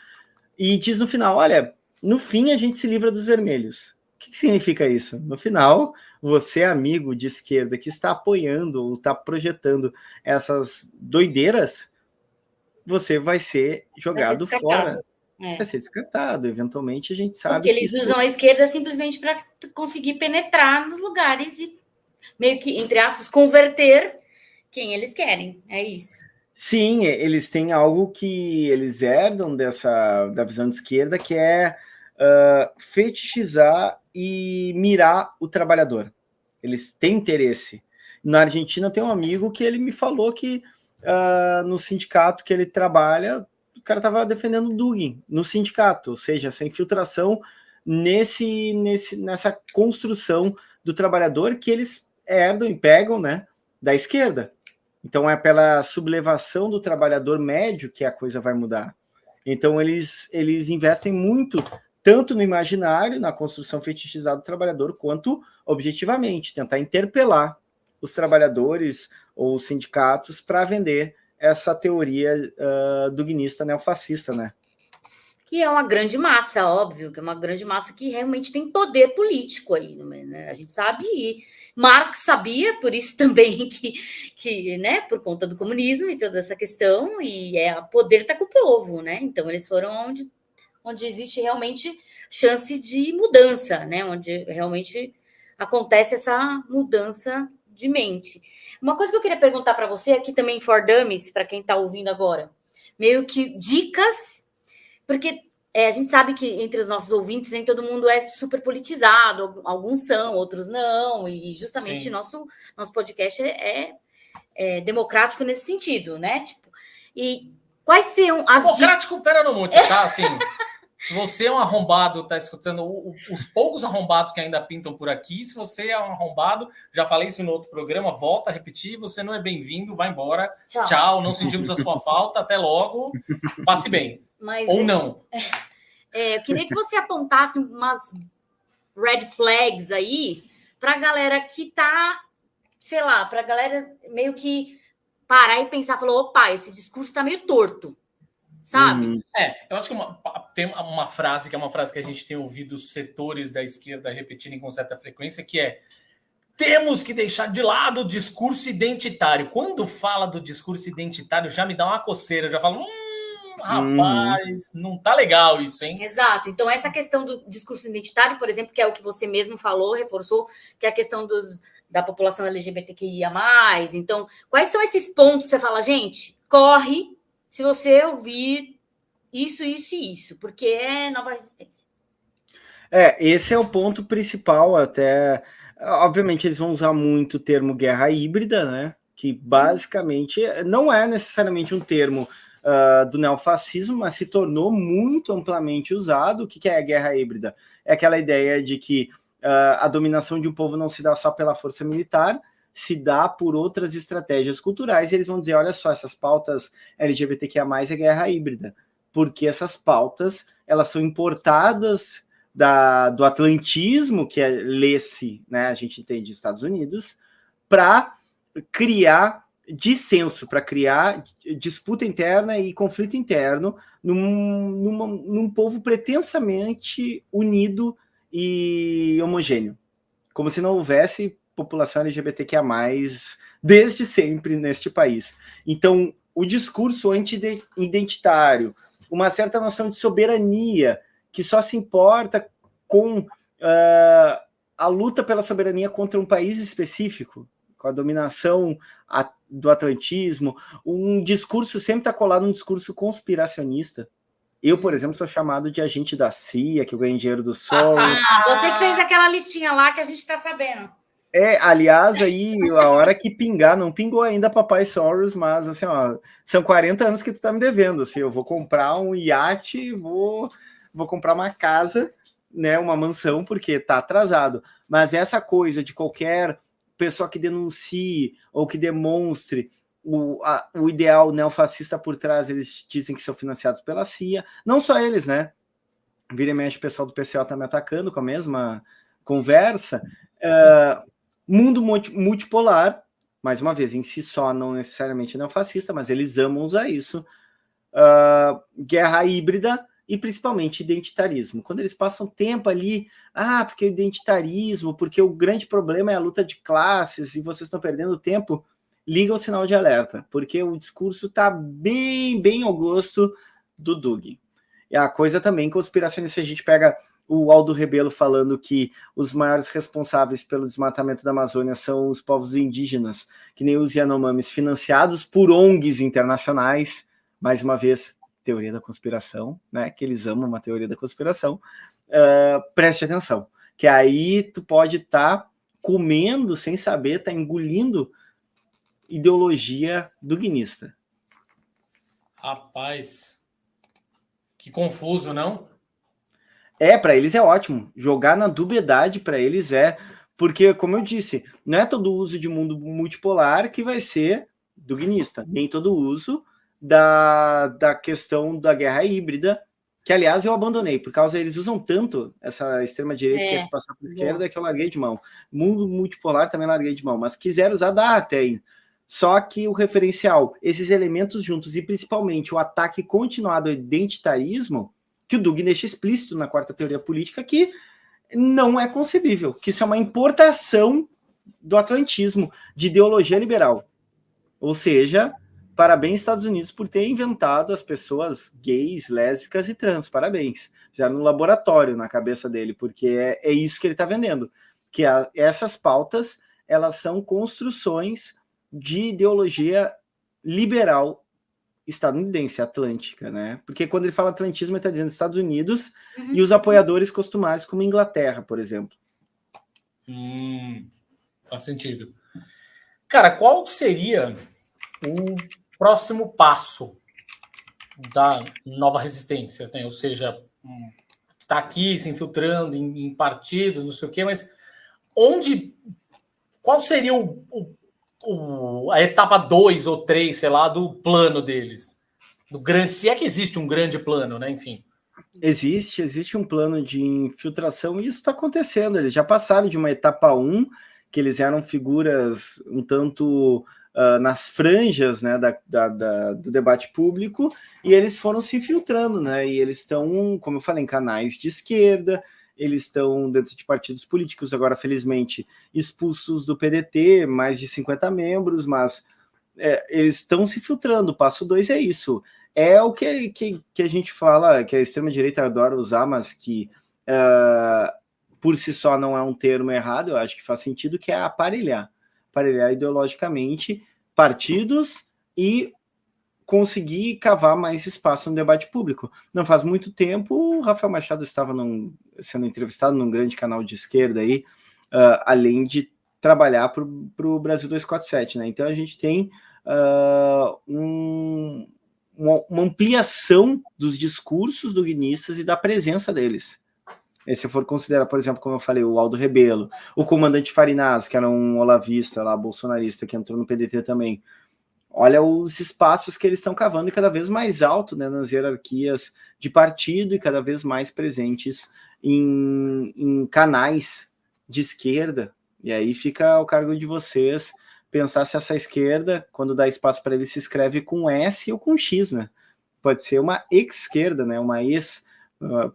e diz no final, olha, no fim a gente se livra dos vermelhos. O que significa isso? No final, você, amigo de esquerda, que está apoiando ou está projetando essas doideiras, você vai ser jogado fora. Vai ser descartado. Eventualmente, a gente sabe. Porque eles usam a esquerda simplesmente para conseguir penetrar nos lugares e meio que, entre aspas, converter quem eles querem. É isso. Sim, eles têm algo que eles herdam da visão de esquerda, que é fetichizar e mirar o trabalhador. Eles têm interesse. Na Argentina tem um amigo que ele me falou que no sindicato que ele trabalha, o cara estava defendendo o Dugin no sindicato, ou seja, essa infiltração nessa construção do trabalhador que eles herdam e pegam, né, da esquerda. Então é pela sublevação do trabalhador médio que a coisa vai mudar. Então eles investem muito, tanto no imaginário, na construção fetichizada do trabalhador, quanto objetivamente, tentar interpelar os trabalhadores ou os sindicatos para vender essa teoria duguinista neofascista, né? Que é uma grande massa, óbvio, que é uma grande massa que realmente tem poder político aí, né? A gente sabe, e Marx sabia, por isso também que né, por conta do comunismo e toda essa questão, e o poder está com o povo, né? Então eles foram onde existe realmente chance de mudança, né? Onde realmente acontece essa mudança de mente. Uma coisa que eu queria perguntar para você aqui também, for Dummies, para quem está ouvindo agora, meio que dicas, porque a gente sabe que entre os nossos ouvintes nem todo mundo é super politizado, alguns são, outros não, e justamente nosso podcast é democrático nesse sentido, né? Tipo, e quais são as democrático, pera no monte, tá? Assim, se você é um arrombado, tá escutando os poucos arrombados que ainda pintam por aqui, se você é um arrombado, já falei isso no outro programa, volta a repetir, você não é bem-vindo, vai embora. Tchau, não sentimos a sua falta, até logo, passe bem. Ou não. Eu queria que você apontasse umas red flags aí para a galera que tá, sei lá, para a galera meio que parar e pensar, falou, opa, esse discurso está meio torto. Sabe? Eu acho que tem uma frase que é uma frase que a gente tem ouvido os setores da esquerda repetirem com certa frequência, que é: temos que deixar de lado o discurso identitário. Quando fala do discurso identitário, já me dá uma coceira, eu já falo, rapaz, não tá legal isso, hein? Exato. Então, essa questão do discurso identitário, por exemplo, que é o que você mesmo falou, reforçou, que é a questão da população LGBTQIA+. Então, quais são esses pontos que você fala, gente, corre se você ouvir isso, isso e isso, porque é nova resistência. Esse é o ponto principal, até. Obviamente, eles vão usar muito o termo guerra híbrida, né? Que basicamente não é necessariamente um termo do neofascismo, mas se tornou muito amplamente usado. O que é a guerra híbrida? É aquela ideia de que a dominação de um povo não se dá só pela força militar, se dá por outras estratégias culturais, e eles vão dizer, olha só, essas pautas LGBTQIA+, é guerra híbrida, porque essas pautas, elas são importadas do atlantismo, que é lê-se, né, a gente entende Estados Unidos, para criar dissenso, para criar disputa interna e conflito interno num povo pretensamente unido e homogêneo, como se não houvesse população LGBTQIA+, desde sempre neste país. Então, o discurso anti-identitário, uma certa noção de soberania, que só se importa com a luta pela soberania contra um país específico, com a dominação do atlantismo, um discurso sempre está colado num discurso conspiracionista. Eu, por exemplo, sou chamado de agente da CIA, que eu ganhei dinheiro do Soros. Você que fez aquela listinha lá que a gente está sabendo. Aliás, aí, a hora que pingar, não pingou ainda papai Soros, mas assim, ó, são 40 anos que tu tá me devendo, assim, eu vou comprar um iate, vou comprar uma casa, né, uma mansão, porque tá atrasado. Mas essa coisa de qualquer pessoa que denuncie ou que demonstre o ideal neofascista por trás, eles dizem que são financiados pela CIA. Não só eles, né? Vira e mexe, o pessoal do PCO tá me atacando com a mesma conversa. Mundo multipolar, mais uma vez, em si só, não necessariamente neofascista, mas eles amam usar isso. Guerra híbrida e principalmente identitarismo. Quando eles passam tempo ali, porque o identitarismo, porque o grande problema é a luta de classes e vocês estão perdendo tempo, liga o sinal de alerta, porque o discurso está bem ao gosto do Dugin. E a coisa também conspiracionista, a gente pega o Aldo Rebelo falando que os maiores responsáveis pelo desmatamento da Amazônia são os povos indígenas, que nem os Yanomamis, financiados por ONGs internacionais. Mais uma vez, teoria da conspiração, né? Que eles amam uma teoria da conspiração. Preste atenção, que aí tu pode estar comendo sem saber, tá engolindo ideologia duguinista. Rapaz, que confuso, não? Para eles é ótimo. Jogar na dubiedade para eles porque, como eu disse, não é todo uso de mundo multipolar que vai ser duguinista, nem todo uso da questão da guerra híbrida, que, aliás, eu abandonei, por causa eles usam tanto essa extrema-direita que quer se passar para a esquerda, que eu larguei de mão. Mundo multipolar também larguei de mão, mas quiser usar, dá até. Só que o referencial, esses elementos juntos, e principalmente o ataque continuado ao identitarismo, que o Dugin deixa explícito na quarta teoria política, que não é concebível, que isso é uma importação do atlantismo, de ideologia liberal. Ou seja, parabéns Estados Unidos por ter inventado as pessoas gays, lésbicas e trans, parabéns. Já no laboratório, na cabeça dele, porque é isso que ele está vendendo. Que essas pautas, elas são construções de ideologia liberal estadunidense, atlântica, né? Porque quando ele fala atlantismo, ele está dizendo Estados Unidos e os apoiadores costumais, como Inglaterra, por exemplo. Faz sentido. Cara, qual seria o próximo passo da nova resistência, né? Ou seja, está aqui se infiltrando em partidos, não sei o quê, mas qual seria a etapa 2 ou 3, sei lá, do plano deles? Do grande, se é que existe um grande plano, né? Enfim. Existe um plano de infiltração e isso está acontecendo. Eles já passaram de uma etapa 1, que eles eram figuras um tanto nas franjas, né, do debate público, e eles foram se infiltrando, né? E eles estão, como eu falei, em canais de esquerda, eles estão dentro de partidos políticos, agora, felizmente, expulsos do PDT, mais de 50 membros, mas eles estão se filtrando. O passo 2 é isso. É o que a gente fala, que a extrema-direita adora usar, mas que por si só não é um termo errado, eu acho que faz sentido, que é aparelhar ideologicamente partidos e conseguir cavar mais espaço no debate público. Não faz muito tempo, o Rafael Machado estava sendo entrevistado num grande canal de esquerda aí, além de trabalhar para o Brasil 247, né? Então a gente tem uma ampliação dos discursos duguinistas e da presença deles. E se for considerar, por exemplo, como eu falei, o Aldo Rebelo, o comandante Farinazzo, que era um olavista lá, bolsonarista, que entrou no PDT também. Olha os espaços que eles estão cavando e cada vez mais alto, né, nas hierarquias de partido e cada vez mais presentes em canais de esquerda, e aí fica ao cargo de vocês pensar se essa esquerda, quando dá espaço para ele, se escreve com S ou com X, né? Pode ser uma esquerda, né? Uma ex,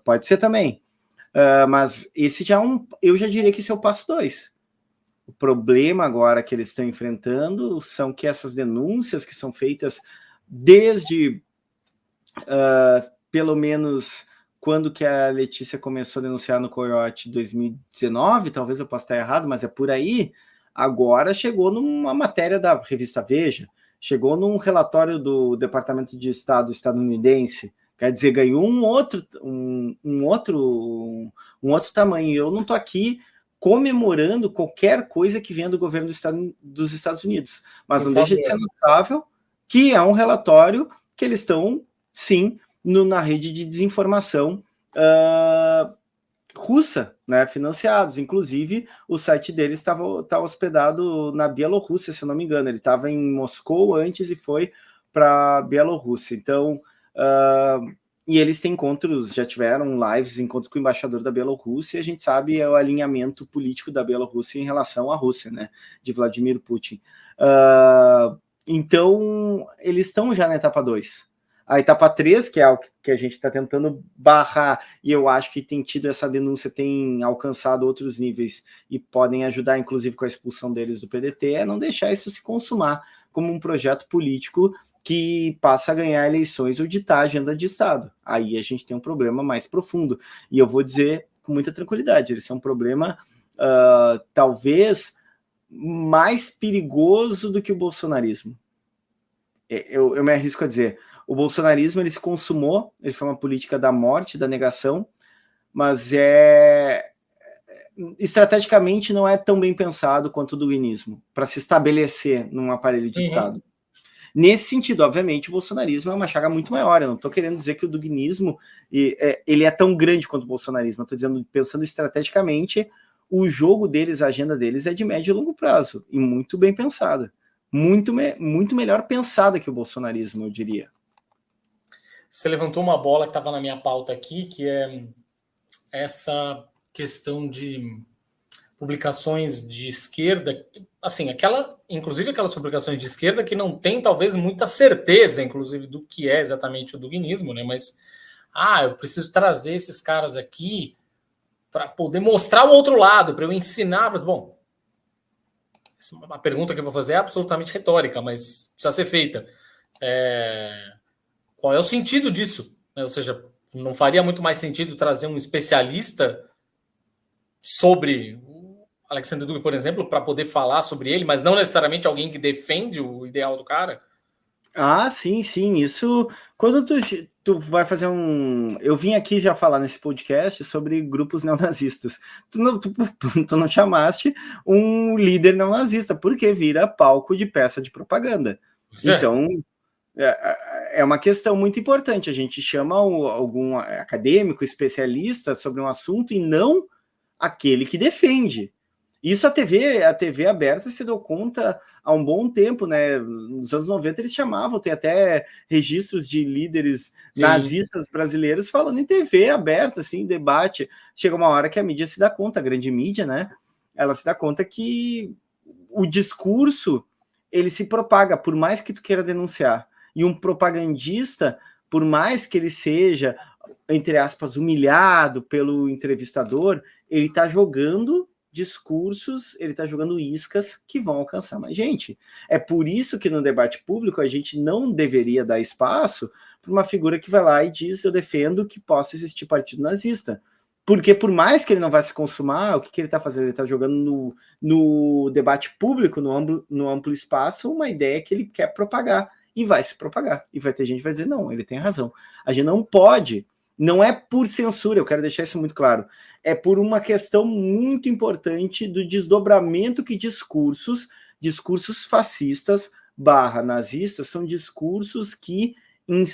pode ser também. Mas esse já eu já diria que esse é o passo 2. O problema agora que eles estão enfrentando são que essas denúncias que são feitas desde pelo menos quando que a Letícia começou a denunciar no Coyote 2019, talvez eu possa estar errado, mas é por aí, agora chegou numa matéria da revista Veja, chegou num relatório do Departamento de Estado estadunidense, quer dizer, ganhou um outro tamanho. Eu não estou aqui comemorando qualquer coisa que venha do governo dos Estados Unidos, mas não deixa de ser notável que é um relatório que eles estão, sim, na rede de desinformação russa, né, financiados. Inclusive, o site deles está hospedado na Bielorrússia, se eu não me engano. Ele estava em Moscou antes e foi para a Bielorrússia. Então, e eles têm encontros, já tiveram lives, encontro com o embaixador da Bielorrússia, e a gente sabe o alinhamento político da Bielorrússia em relação à Rússia, né, de Vladimir Putin. Então, eles estão já na etapa 2. A etapa 3, que é o que a gente está tentando barrar, e eu acho que tem tido essa denúncia, tem alcançado outros níveis e podem ajudar, inclusive, com a expulsão deles do PDT, é não deixar isso se consumar como um projeto político que passa a ganhar eleições ou ditar a agenda de Estado. Aí a gente tem um problema mais profundo. E eu vou dizer com muita tranquilidade, esse é um problema talvez mais perigoso do que o bolsonarismo. Eu me arrisco a dizer, o bolsonarismo ele se consumou, ele foi uma política da morte, da negação, mas estrategicamente não é tão bem pensado quanto o duguinismo, para se estabelecer num aparelho de Estado. Nesse sentido, obviamente, o bolsonarismo é uma chaga muito maior. Eu não estou querendo dizer que o duguinismo ele é tão grande quanto o bolsonarismo. Eu estou dizendo, pensando estrategicamente, o jogo deles, a agenda deles é de médio e longo prazo, e muito bem pensada. Muito melhor pensada que o bolsonarismo, eu diria. Você levantou uma bola que estava na minha pauta aqui, que é essa questão de publicações de esquerda, assim, inclusive aquelas publicações de esquerda que não tem talvez muita certeza, inclusive, do que é exatamente o duguinismo, né? Mas, eu preciso trazer esses caras aqui para poder mostrar o outro lado, para eu ensinar. Bom, a pergunta que eu vou fazer é absolutamente retórica, mas precisa ser feita. Qual é o sentido disso? Ou seja, não faria muito mais sentido trazer um especialista sobre o Alexandre Dugin, por exemplo, para poder falar sobre ele, mas não necessariamente alguém que defende o ideal do cara? Sim. Isso, quando tu vai fazer eu vim aqui já falar nesse podcast sobre grupos neonazistas. Tu não chamaste um líder neonazista, porque vira palco de peça de propaganda. Então, é uma questão muito importante. A gente chama algum acadêmico, especialista sobre um assunto e não aquele que defende. Isso a TV aberta se deu conta há um bom tempo, né? Nos anos 90 eles chamavam, tem até registros de líderes nazistas brasileiros falando em TV aberta, assim, debate. Chega uma hora que a mídia se dá conta, a grande mídia, né? Ela se dá conta que o discurso, ele se propaga, por mais que tu queira denunciar. E um propagandista, por mais que ele seja, entre aspas, humilhado pelo entrevistador, ele está jogando discursos, ele está jogando iscas que vão alcançar mais gente. É por isso que no debate público a gente não deveria dar espaço para uma figura que vai lá e diz: eu defendo que possa existir partido nazista. Porque por mais que ele não vá se consumar, o que ele está fazendo? Ele está jogando no debate público, no amplo espaço, uma ideia que ele quer propagar. E vai se propagar. E vai ter gente que vai dizer: não, ele tem razão. A gente não pode. Não é por censura, eu quero deixar isso muito claro. É por uma questão muito importante do desdobramento que discursos fascistas / nazistas são discursos que, em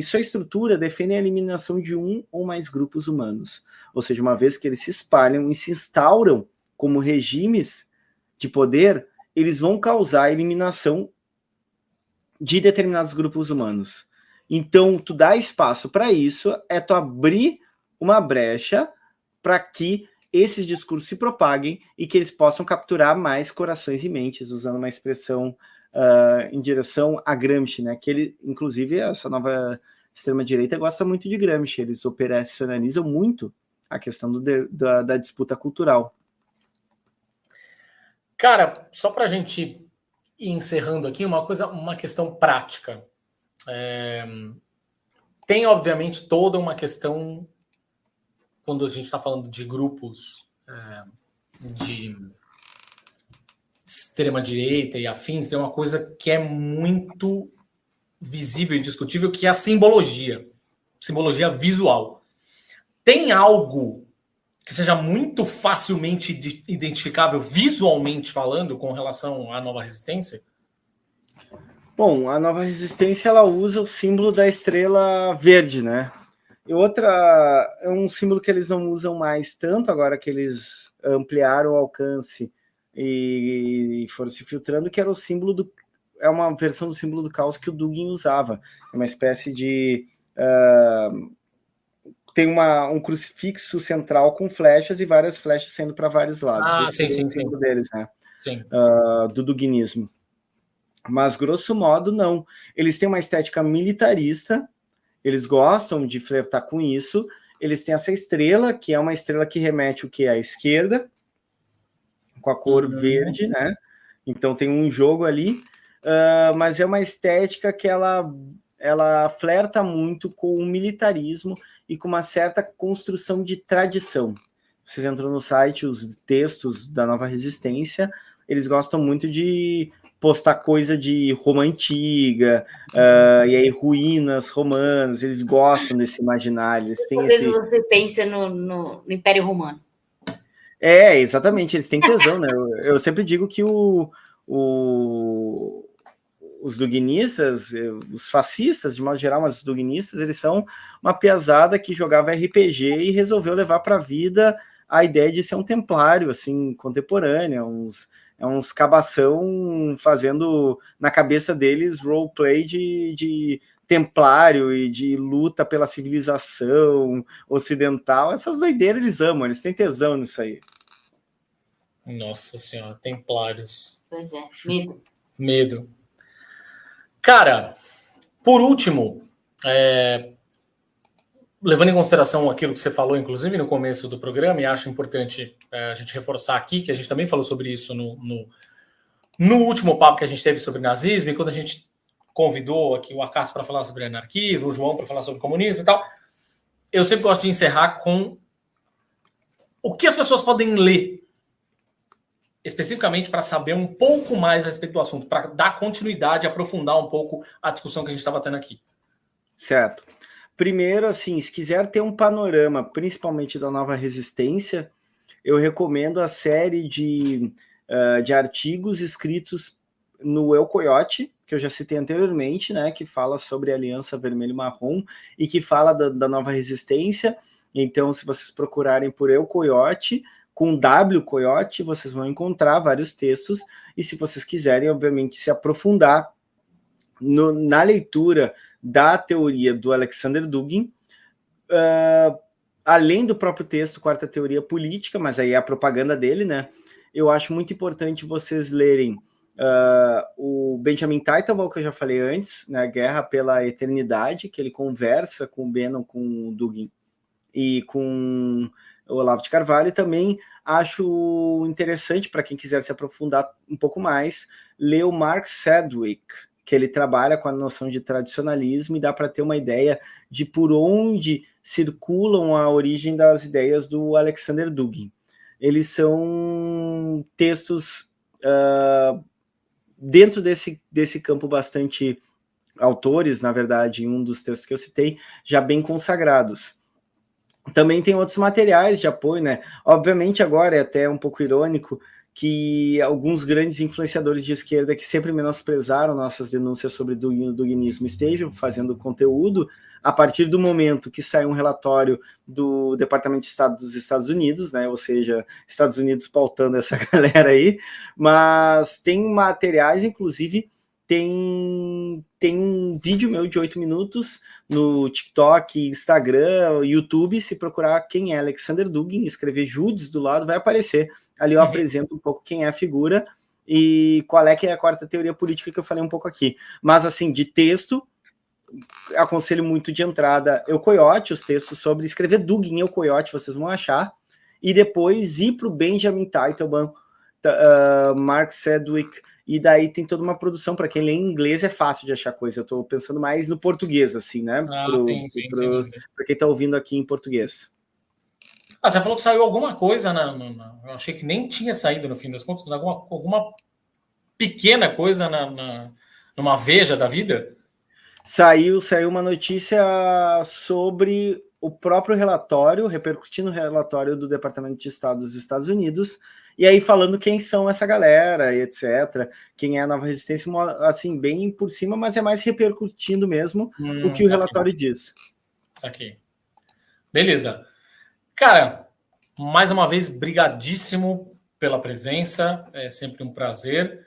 sua estrutura, defendem a eliminação de um ou mais grupos humanos. Ou seja, uma vez que eles se espalham e se instauram como regimes de poder, eles vão causar a eliminação de determinados grupos humanos. Então, tu dá espaço para isso, é tu abrir uma brecha para que esses discursos se propaguem e que eles possam capturar mais corações e mentes, usando uma expressão em direção a Gramsci, né? Que ele, inclusive, essa nova extrema-direita gosta muito de Gramsci, eles operacionalizam muito a questão da disputa cultural. Cara, só para a gente ir encerrando aqui, uma questão prática. Tem, obviamente, toda uma questão, quando a gente está falando de grupos de extrema-direita e afins, tem uma coisa que é muito visível e discutível, que é a simbologia visual. Tem algo que seja muito facilmente identificável visualmente falando com relação à Nova Resistência? Bom, a Nova Resistência, ela usa o símbolo da estrela verde, né? E outra, é um símbolo que eles não usam mais tanto, agora que eles ampliaram o alcance e foram se filtrando, que era o símbolo é uma versão do símbolo do caos que o Dugin usava. É uma espécie de... tem um crucifixo central com flechas e várias flechas saindo para vários lados. Sim, é o símbolo deles, né? Sim. Do duguinismo. Mas, grosso modo, não. Eles têm uma estética militarista, eles gostam de flertar com isso, eles têm essa estrela, que é uma estrela que remete o que? À esquerda, com a cor verde, né? Então tem um jogo ali, mas é uma estética que ela flerta muito com o militarismo e com uma certa construção de tradição. Vocês entram no site, os textos da Nova Resistência, eles gostam muito de postar coisa de Roma antiga, e aí ruínas romanas, eles gostam desse imaginário. Eles têm Às vezes você pensa no Império Romano. Exatamente, eles têm tesão, né? Eu sempre digo que os duguinistas, os fascistas, de modo geral, mas os duguinistas, eles são uma piazada que jogava RPG e resolveu levar para a vida a ideia de ser um templário, assim, contemporâneo, uns cabação fazendo na cabeça deles roleplay de templário e de luta pela civilização ocidental. Essas doideiras eles amam, eles têm tesão nisso aí. Nossa senhora, templários. Pois é, medo. Cara, por último, levando em consideração aquilo que você falou, inclusive, no começo do programa, e acho importante a gente reforçar aqui, que a gente também falou sobre isso no último papo que a gente teve sobre nazismo, e quando a gente convidou aqui o Acácio para falar sobre anarquismo, o João para falar sobre comunismo e tal, eu sempre gosto de encerrar com o que as pessoas podem ler, especificamente para saber um pouco mais a respeito do assunto, para dar continuidade, aprofundar um pouco a discussão que a gente estava tendo aqui. Certo. Primeiro, assim, se quiser ter um panorama, principalmente da Nova Resistência, eu recomendo a série de artigos escritos no El Coyote, que eu já citei anteriormente, né, que fala sobre a Aliança Vermelho e Marrom e que fala da Nova Resistência. Então, se vocês procurarem por El Coyote, com W Coyote, vocês vão encontrar vários textos, e se vocês quiserem, obviamente, se aprofundar na leitura da teoria do Alexander Dugin, além do próprio texto Quarta Teoria Política, mas aí é a propaganda dele, né? Eu acho muito importante vocês lerem o Benjamin Teitelbaum, que eu já falei antes, né? Guerra pela Eternidade, que ele conversa com o Bannon, com o Dugin e com o Olavo de Carvalho. E também acho interessante, para quem quiser se aprofundar um pouco mais, ler o Mark Sedgwick, que ele trabalha com a noção de tradicionalismo e dá para ter uma ideia de por onde circulam a origem das ideias do Alexander Dugin. Eles são textos dentro desse campo bastante autores, na verdade, em um dos textos que eu citei, já bem consagrados. Também tem outros materiais de apoio, né? Obviamente agora é até um pouco irônico que alguns grandes influenciadores de esquerda que sempre menosprezaram nossas denúncias sobre o duguinismo estejam fazendo conteúdo a partir do momento que sai um relatório do Departamento de Estado dos Estados Unidos, né? Ou seja, Estados Unidos pautando essa galera aí, mas tem materiais, inclusive, tem um vídeo meu de 8 minutos no TikTok, Instagram, YouTube. Se procurar quem é Alexander Dugin, escrever Judes do lado, vai aparecer. Ali eu apresento um pouco quem é a figura e qual é que é a quarta teoria política que eu falei um pouco aqui. Mas, assim, de texto, aconselho muito de entrada Eu Coyote, os textos sobre escrever Dugin Eu Coyote, vocês vão achar, e depois ir para o Benjamin Teitelbaum, Mark Sedgwick, e daí tem toda uma produção. Para quem lê em inglês é fácil de achar coisa, eu estou pensando mais no português, assim, né? Para quem está ouvindo aqui em português. Você falou que saiu alguma coisa, eu achei que nem tinha saído no fim das contas, mas alguma pequena coisa numa Veja da vida? Saiu uma notícia sobre o próprio relatório, repercutindo o relatório do Departamento de Estado dos Estados Unidos, e aí falando quem são essa galera, etc., quem é a Nova Resistência, assim, bem por cima, mas é mais repercutindo mesmo o que o relatório diz. Saquei. Beleza. Cara, mais uma vez, brigadíssimo pela presença, é sempre um prazer.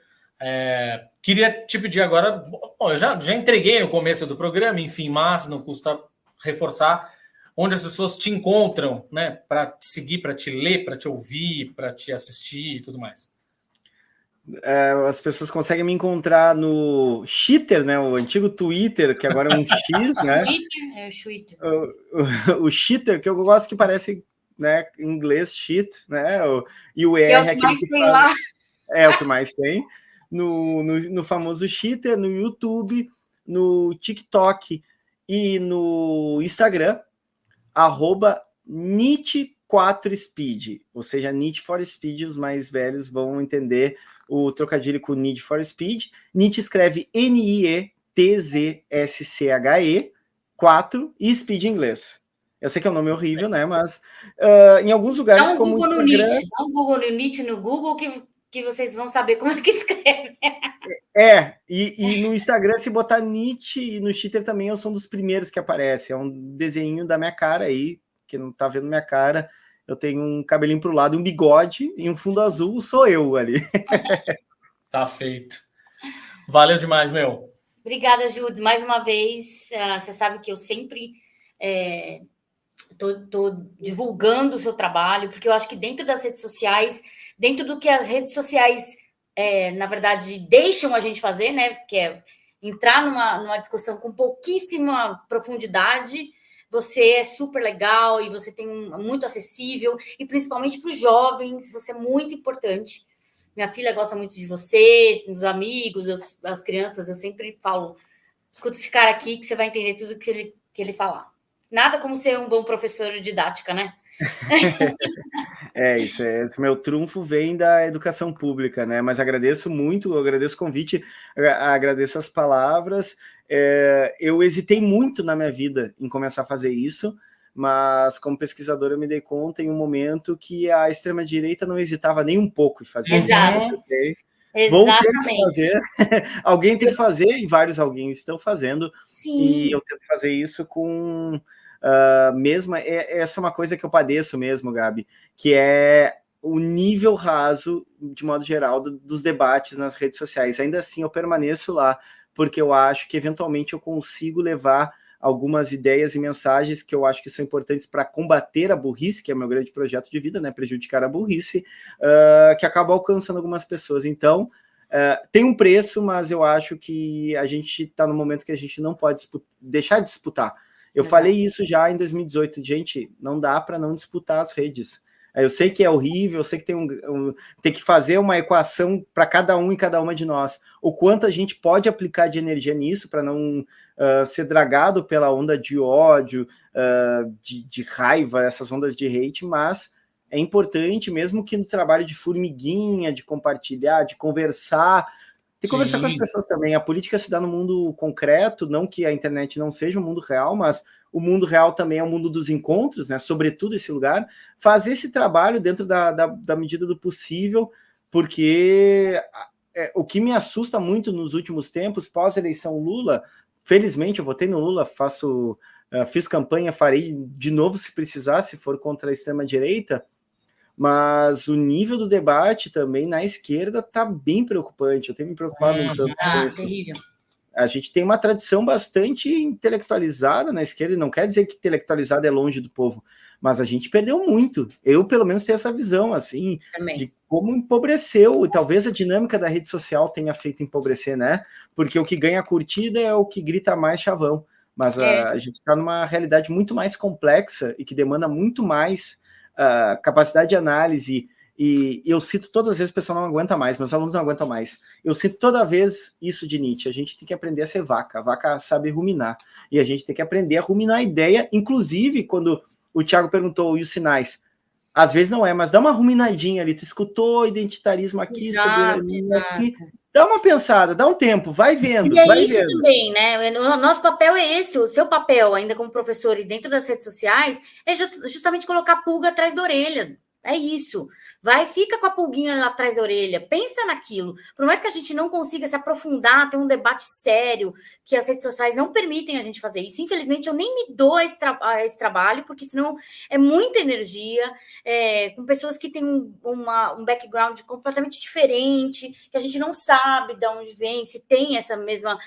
Queria te pedir agora, bom, eu já entreguei no começo do programa, enfim, mas não custa reforçar onde as pessoas te encontram, né, para te seguir, para te ler, para te ouvir, para te assistir e tudo mais. As pessoas conseguem me encontrar no Twitter, né, o antigo Twitter, que agora é um X, né? O Twitter, que eu gosto que parece, né, em inglês, shit, né? E o R é o que mais tem lá. É o que mais tem. No famoso Twitter, no YouTube, no TikTok e no Instagram, @Nit4Speed, ou seja, Need for Speed, os mais velhos vão entender o trocadilho com Need for Speed. Nit escreve NIETZSCHE 4 e Speed em inglês. Eu sei que é um nome horrível, né? Mas em alguns lugares, dá um como Google Instagram... no Nit, dá um Google no Nit no Google que vocês vão saber como é que escreve. E no Instagram, se botar Nit, e no Twitter também, eu sou um dos primeiros que aparece. É um desenho da minha cara aí, que não tá vendo minha cara. Eu tenho um cabelinho pro lado, um bigode e um fundo azul, sou eu ali. Tá feito. Valeu demais, meu. Obrigada, Judes. Mais uma vez, você sabe que eu sempre tô divulgando o seu trabalho, porque eu acho que dentro das redes sociais, dentro do que as redes sociais, na verdade, deixam a gente fazer, né? Que é entrar numa discussão com pouquíssima profundidade. Você é super legal e você tem muito acessível, e principalmente para os jovens, você é muito importante. Minha filha gosta muito de você, dos amigos, as crianças, eu sempre falo, escuta esse cara aqui que você vai entender tudo que ele falar. Nada como ser um bom professor de didática, né? Esse meu trunfo vem da educação pública, né? Mas agradeço muito, agradeço o convite, agradeço as palavras. Eu hesitei muito na minha vida em começar a fazer isso, mas como pesquisador eu me dei conta em um momento que a extrema-direita não hesitava nem um pouco em fazer. Exato. Vou ter que fazer. Alguém tem que fazer, e vários alguém estão fazendo. Sim. E eu tento fazer isso com... essa é uma coisa que eu padeço mesmo, Gabi, que é o nível raso, de modo geral, dos debates nas redes sociais. Ainda assim, eu permaneço lá, porque eu acho que, eventualmente, eu consigo levar algumas ideias e mensagens que eu acho que são importantes para combater a burrice, que é o meu grande projeto de vida, né? Prejudicar a burrice, que acaba alcançando algumas pessoas. Então, tem um preço, mas eu acho que a gente está no momento que a gente não pode deixar de disputar. Eu falei isso já em 2018, gente, não dá para não disputar as redes. Eu sei que é horrível, eu sei que tem que fazer uma equação para cada um e cada uma de nós. O quanto a gente pode aplicar de energia nisso para não ser dragado pela onda de ódio, de raiva, essas ondas de hate, mas é importante, mesmo que no trabalho de formiguinha, de compartilhar, de conversar, tem que conversar com as pessoas também. A política se dá no mundo concreto, não que a internet não seja um mundo real, mas o mundo real também é o mundo dos encontros, né? Sobretudo esse lugar. Fazer esse trabalho dentro da medida do possível, porque o que me assusta muito nos últimos tempos, pós-eleição Lula, felizmente eu votei no Lula, fiz campanha, farei de novo se precisar, se for contra a extrema-direita, mas o nível do debate também na esquerda está bem preocupante. Eu tenho me preocupado um tanto com isso. Terrível. A gente tem uma tradição bastante intelectualizada na esquerda, e não quer dizer que intelectualizada é longe do povo, mas a gente perdeu muito. Eu, pelo menos, tenho essa visão, assim, Também. de como empobreceu, e talvez a dinâmica da rede social tenha feito empobrecer, né? Porque o que ganha curtida é o que grita mais chavão. Mas a gente está numa realidade muito mais complexa e que demanda muito mais capacidade de análise. E eu cito todas as vezes, o pessoal não aguenta mais, meus alunos não aguentam mais. Eu cito toda vez isso de Nietzsche. A gente tem que aprender a ser vaca. A vaca sabe ruminar. E a gente tem que aprender a ruminar a ideia. Inclusive, quando o Thiago perguntou, e os sinais? Às vezes não é, mas dá uma ruminadinha ali. Tu escutou identitarismo aqui, soberania aqui. Dá uma pensada, dá um tempo, vai vendo. E é vai isso vendo. também, né? O nosso papel é esse. O seu papel, ainda como professor e dentro das redes sociais, é justamente colocar pulga atrás da orelha. É isso. Fica com a pulguinha lá atrás da orelha, pensa naquilo. Por mais que a gente não consiga se aprofundar, ter um debate sério, que as redes sociais não permitem a gente fazer isso. Infelizmente, eu nem me dou a esse trabalho, porque senão é muita energia, com pessoas que têm um background completamente diferente, que a gente não sabe de onde vem, se tem essa mesma...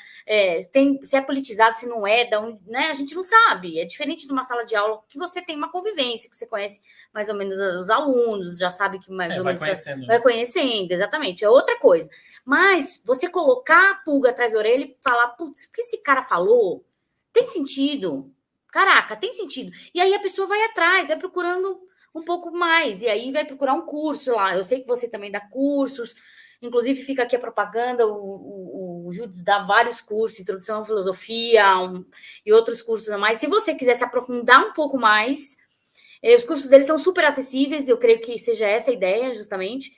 se é politizado, se não é, né? A gente não sabe. É diferente de uma sala de aula que você tem uma convivência, que você conhece mais ou menos os alunos, já sabe que mais ou menos vai conhecendo, exatamente, é outra coisa. Mas você colocar a pulga atrás da orelha e falar, putz, o que esse cara falou tem sentido, caraca, tem sentido. E aí a pessoa vai atrás, vai procurando um pouco mais, e aí vai procurar um curso lá. Eu sei que você também dá cursos, inclusive fica aqui a propaganda, o Judes dá vários cursos, introdução à filosofia e outros cursos a mais. Se você quiser se aprofundar um pouco mais, os cursos deles são super acessíveis, eu creio que seja essa a ideia, justamente,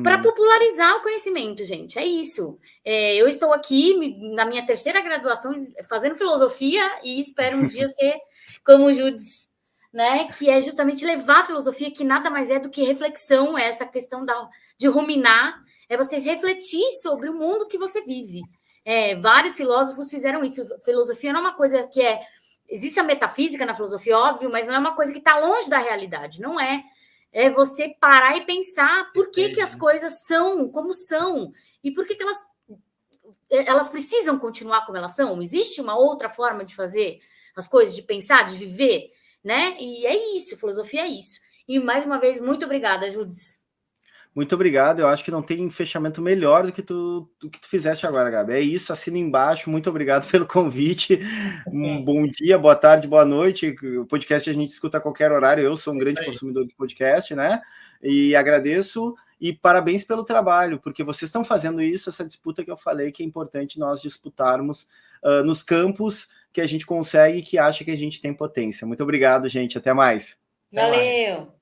para popularizar o conhecimento, gente. É isso. Eu estou aqui na minha terceira graduação fazendo filosofia e espero um dia ser como o Judes, né? Que é justamente levar a filosofia, que nada mais é do que reflexão, essa questão de ruminar, é você refletir sobre o mundo que você vive. Vários filósofos fizeram isso. Filosofia não é uma coisa que existe a metafísica na filosofia, óbvio, mas não é uma coisa que está longe da realidade, não é. É você parar e pensar por que as coisas são como são e por que elas precisam continuar como elas são. Existe uma outra forma de fazer as coisas, de pensar, de viver, né? E é isso, filosofia é isso. E mais uma vez, muito obrigada, Judes. Muito obrigado, eu acho que não tem fechamento melhor do que tu fizeste agora, Gabi. É isso, assina embaixo, muito obrigado pelo convite. Um bom dia, boa tarde, boa noite. O podcast a gente escuta a qualquer horário, eu sou um grande consumidor de podcast, né? E agradeço e parabéns pelo trabalho, porque vocês estão fazendo isso, essa disputa que eu falei, que é importante nós disputarmos nos campos que a gente consegue, que acha que a gente tem potência. Muito obrigado, gente, até mais. Valeu!